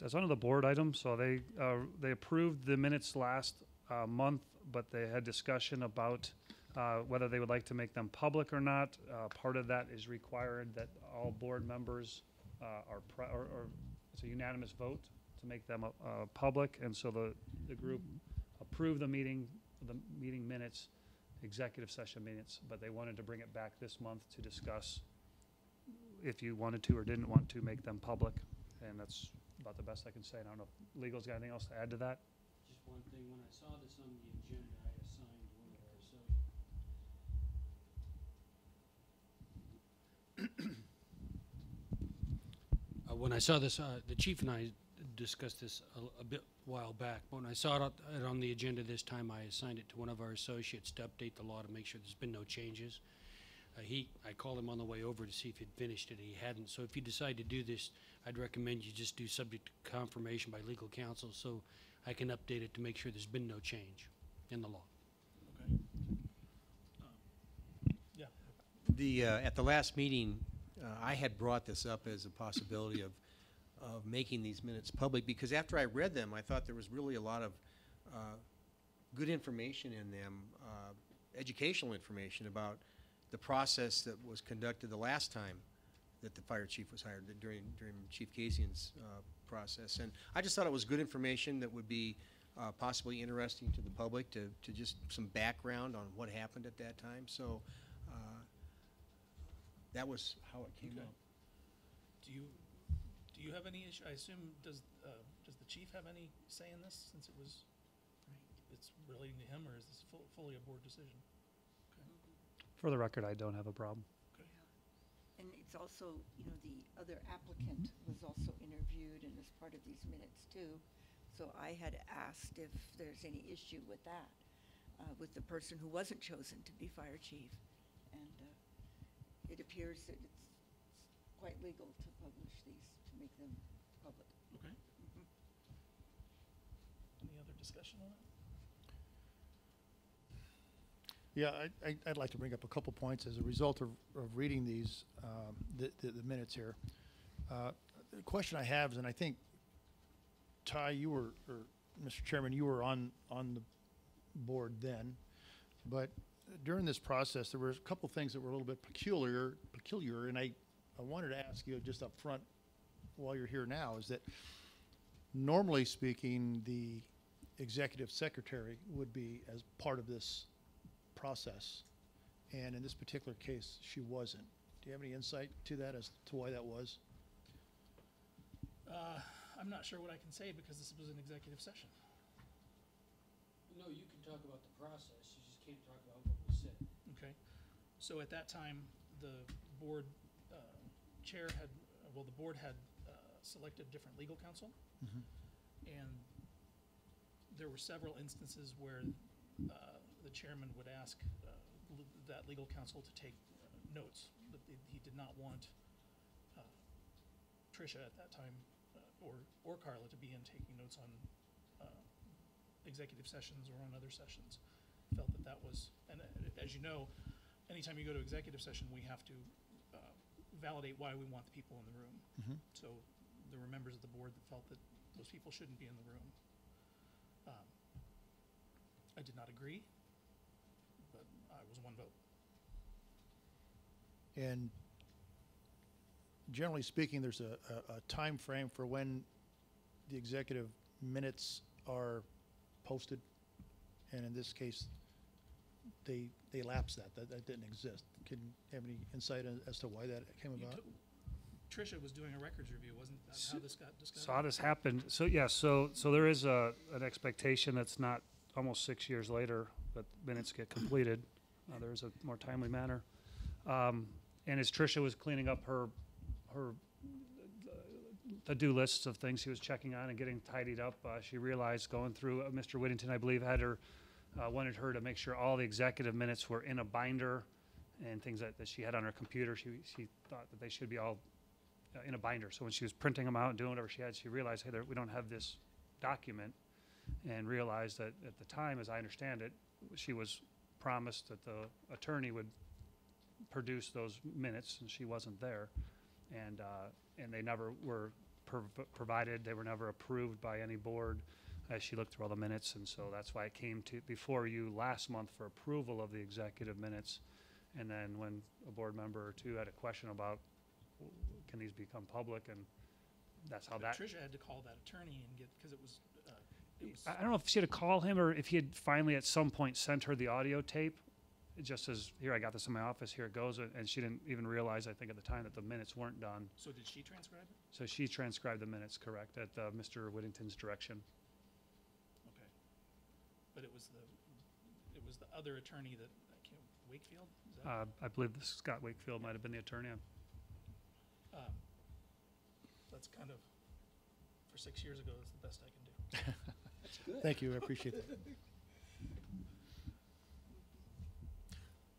It's under the board item, so they approved the minutes last month, but they had discussion about whether they would like to make them public or not. Part of that is required that all board members or it's a unanimous vote to make them public, and so the group approved the meeting minutes, executive session minutes, but they wanted to bring it back this month to discuss if you wanted to or didn't want to make them public, and that's about the best I can say. And I don't know if legal's got anything else to add to that. Just one thing, when I saw this on the agenda, I assigned one of our associates. When I saw this, the chief and I discussed this a bit while back. When I saw it on the agenda this time, I assigned it to one of our associates to update the law to make sure there's been no changes. I called him on the way over to see if he'd finished it. He hadn't. So if you decide to do this, I'd recommend you just do subject to confirmation by legal counsel so I can update it to make sure there's been no change in the law. Okay. Yeah. At the last meeting, I had brought this up as a possibility of making these minutes public, because after I read them, I thought there was really a lot of good information in them, educational information about the process that was conducted the last time that the fire chief was hired, during Chief Kasian's process. And I just thought it was good information that would be possibly interesting to the public, to just some background on what happened at that time. So that was how it came Okay. out. Do you have any issue? I assume, does the chief have any say in this, since it's relating to him, or is this fully a board decision? For the record, I don't have a problem. And it's also, the other applicant was also interviewed and is part of these minutes too. So I had asked if there's any issue with that, with the person who wasn't chosen to be fire chief. And it appears that it's quite legal to publish these, to make them public. Okay. Any other discussion on it? Yeah, I'd like to bring up a couple points as a result of reading these, the minutes here. The question I have is, and I think, Ty, or Mr. Chairman, you were on the board then, but during this process, there were a couple things that were a little bit peculiar, and I wanted to ask you just up front while you're here now, is that normally speaking, the executive secretary would be as part of this process, and in this particular case, she wasn't. Do you have any insight to that, as to why that was? I'm not sure what I can say, because this was an executive session. No, you can talk about the process, you just can't talk about what was said. Okay. So at that time, the board chair had, the board had selected different legal counsel. Mhm. And there were several instances where the chairman would ask that legal counsel to take notes, but he did not want Tricia at that time, or Carla, to be in taking notes on executive sessions or on other sessions. Felt that was, and as you know, anytime you go to executive session, we have to validate why we want the people in the room. So there were members of the board that felt that those people shouldn't be in the room. I did not agree, but I was one vote. And generally speaking, there's a time frame for when the executive minutes are posted. And in this case, they lapsed that didn't exist. Can you have any insight as to why that came You about? took- Tricia was doing a records review, wasn't that how this got discussed? So how this happened, so yeah, so there is an expectation that's not almost 6 years later that minutes get completed. There is a more timely manner. And as Tricia was cleaning up her to-do lists of things she was checking on and getting tidied up, she realized going through, Mr. Whittington, I believe, wanted her to make sure all the executive minutes were in a binder and things that she had on her computer. She thought that they should be all in a binder. So when she was printing them out and doing whatever she had, she realized, hey, we don't have this document, and realized that at the time, as I understand it, she was promised that the attorney would produce those minutes, and she wasn't there. And they never were provided. They were never approved by any board as she looked through all the minutes. And so that's why it came to before you last month for approval of the executive minutes. And then when a board member or two had a question about, can these become public, and that's how But that. Tricia had to call that attorney and get, because it was I don't know if she had to call him or if he had finally at some point sent her the audio tape. It just says, here, I got this in my office, here it goes. And she didn't even realize, I think at the time, that the minutes weren't done. So did she transcribe it? So she transcribed the minutes, correct, at Mr. Whittington's direction. Okay. But it was the other attorney that, Wakefield? Is that? I believe Scott Wakefield might have been the attorney. That's kind of, for 6 years ago, that's the best I can do. Thank you, I appreciate that.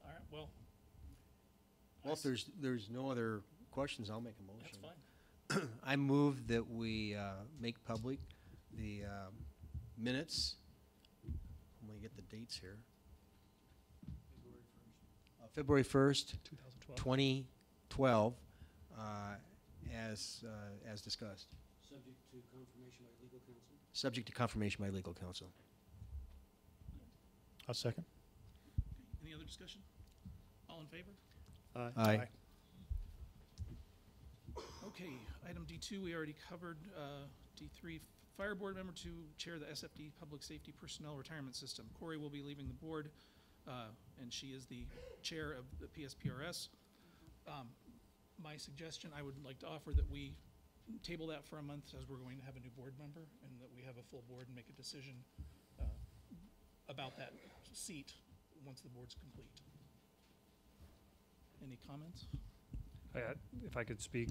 All right, well. Well, if there's no other questions, I'll make a motion. That's fine. I move that we make public the minutes. Let me get the dates here. February 1st, 2012. 2012, as discussed. Subject to confirmation by legal counsel? Subject to confirmation by legal counsel. I'll second. Any other discussion? All in favor? Aye. Okay, item D2, we already covered. D3, Fire Board Member to chair the SFD Public Safety Personnel Retirement System. Corey will be leaving the board, and she is the chair of the PSPRS. My suggestion, I would like to offer that we table that for a month, as we're going to have a new board member, and that we have a full board and make a decision about that seat once the board's complete. Any comments? If I could speak,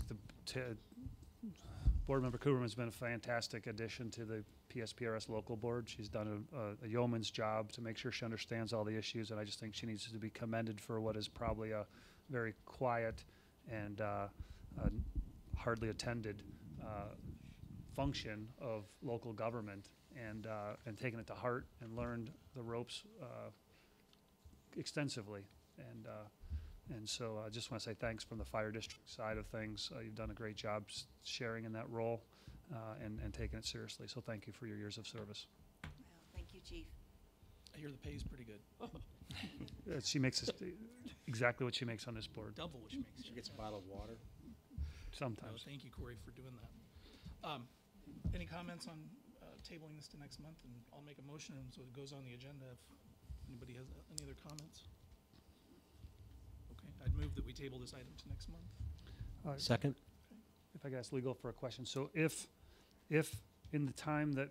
Board Member Cooperman's been a fantastic addition to the PSPRS local board. She's done a yeoman's job to make sure she understands all the issues, and I just think she needs to be commended for what is probably a very quiet and hardly attended function of local government, and taken it to heart and learned the ropes extensively. And so I just want to say thanks from the fire district side of things. You've done a great job sharing in that role and taking it seriously. So thank you for your years of service. Well, thank you, Chief. I hear the pay's pretty good. She makes exactly what she makes on this board, Double what she makes. She gets a bottle of water. sometimes. Thank you, Corey, for doing that. Any comments on tabling this to next month? And I'll make a motion, and so it goes on the agenda if anybody has any other comments. Okay, I'd move that we table this item to next month. Second? If I could ask legal for a question. So if in the time that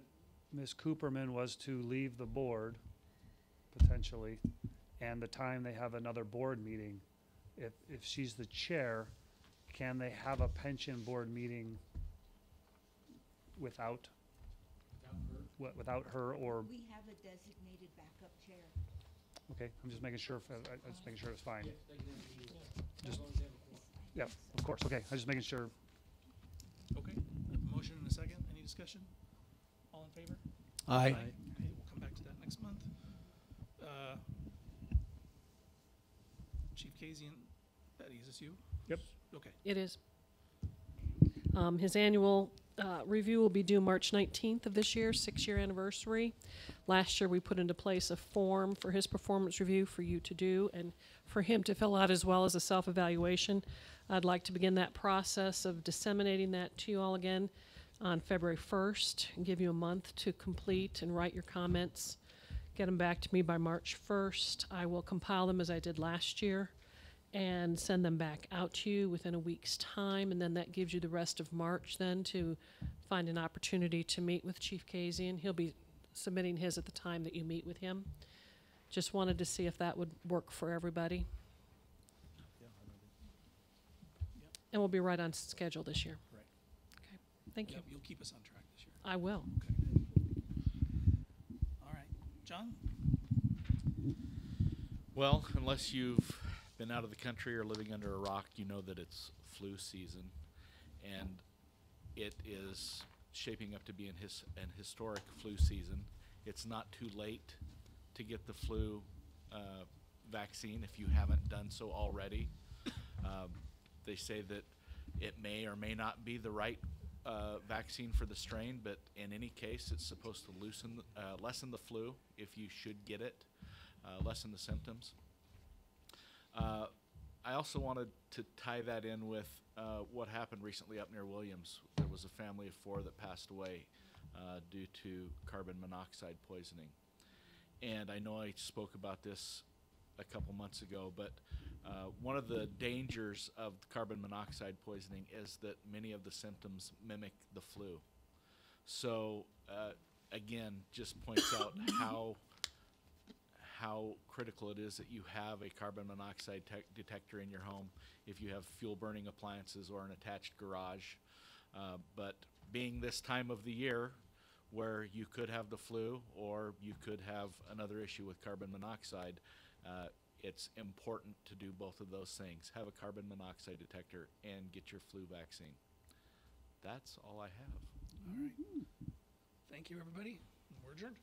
Ms. Cooperman was to leave the board, potentially, and the time they have another board meeting, if she's the chair, can they have a pension board meeting without her, or, We have a designated backup chair. okay, I'm just making sure, I'm just making sure it's fine. They can have a meeting. Just- As long as they have a quorum. Yeah, of course, okay, I'm just making sure. Okay, I have a motion and a second. Any discussion? All in favor? Aye. Okay, we'll come back to that next month. Chief Casey and Betty, is this you? Yep. Okay. It is. His annual review will be due March 19th of this year, 6-year anniversary. Last year, we put into place a form for his performance review for you to do and for him to fill out as well as a self-evaluation. I'd like to begin that process of disseminating that to you all again on February 1st and give you a month to complete and write your comments. Get them back to me by March 1st. I will compile them as I did last year and send them back out to you within a week's time, and then that gives you the rest of March then to find an opportunity to meet with Chief Casey, and he'll be submitting his at the time that you meet with him. Just wanted to see if that would work for everybody. And we'll be right on schedule this year. Right. Okay, thank you. Yep, you'll keep us on track this year. I will. Okay. All right. John? Well, unless you've been out of the country or living under a rock, you know that it's flu season, and it is shaping up to be an historic flu season. It's not too late to get the flu vaccine if you haven't done so already. They say that it may or may not be the right vaccine for the strain, but in any case, it's supposed to lessen the flu if you should get it, lessen the symptoms. I also wanted to tie that in with what happened recently up near Williams. There was a family of 4 that passed away due to carbon monoxide poisoning. And I know I spoke about this a couple months ago, but one of the dangers of carbon monoxide poisoning is that many of the symptoms mimic the flu. So again, just points out how critical it is that you have a carbon monoxide detector in your home if you have fuel burning appliances or an attached garage. But being this time of the year where you could have the flu or you could have another issue with carbon monoxide, it's important to do both of those things. Have a carbon monoxide detector and get your flu vaccine. That's all I have. All right. Thank you, everybody. We're adjourned.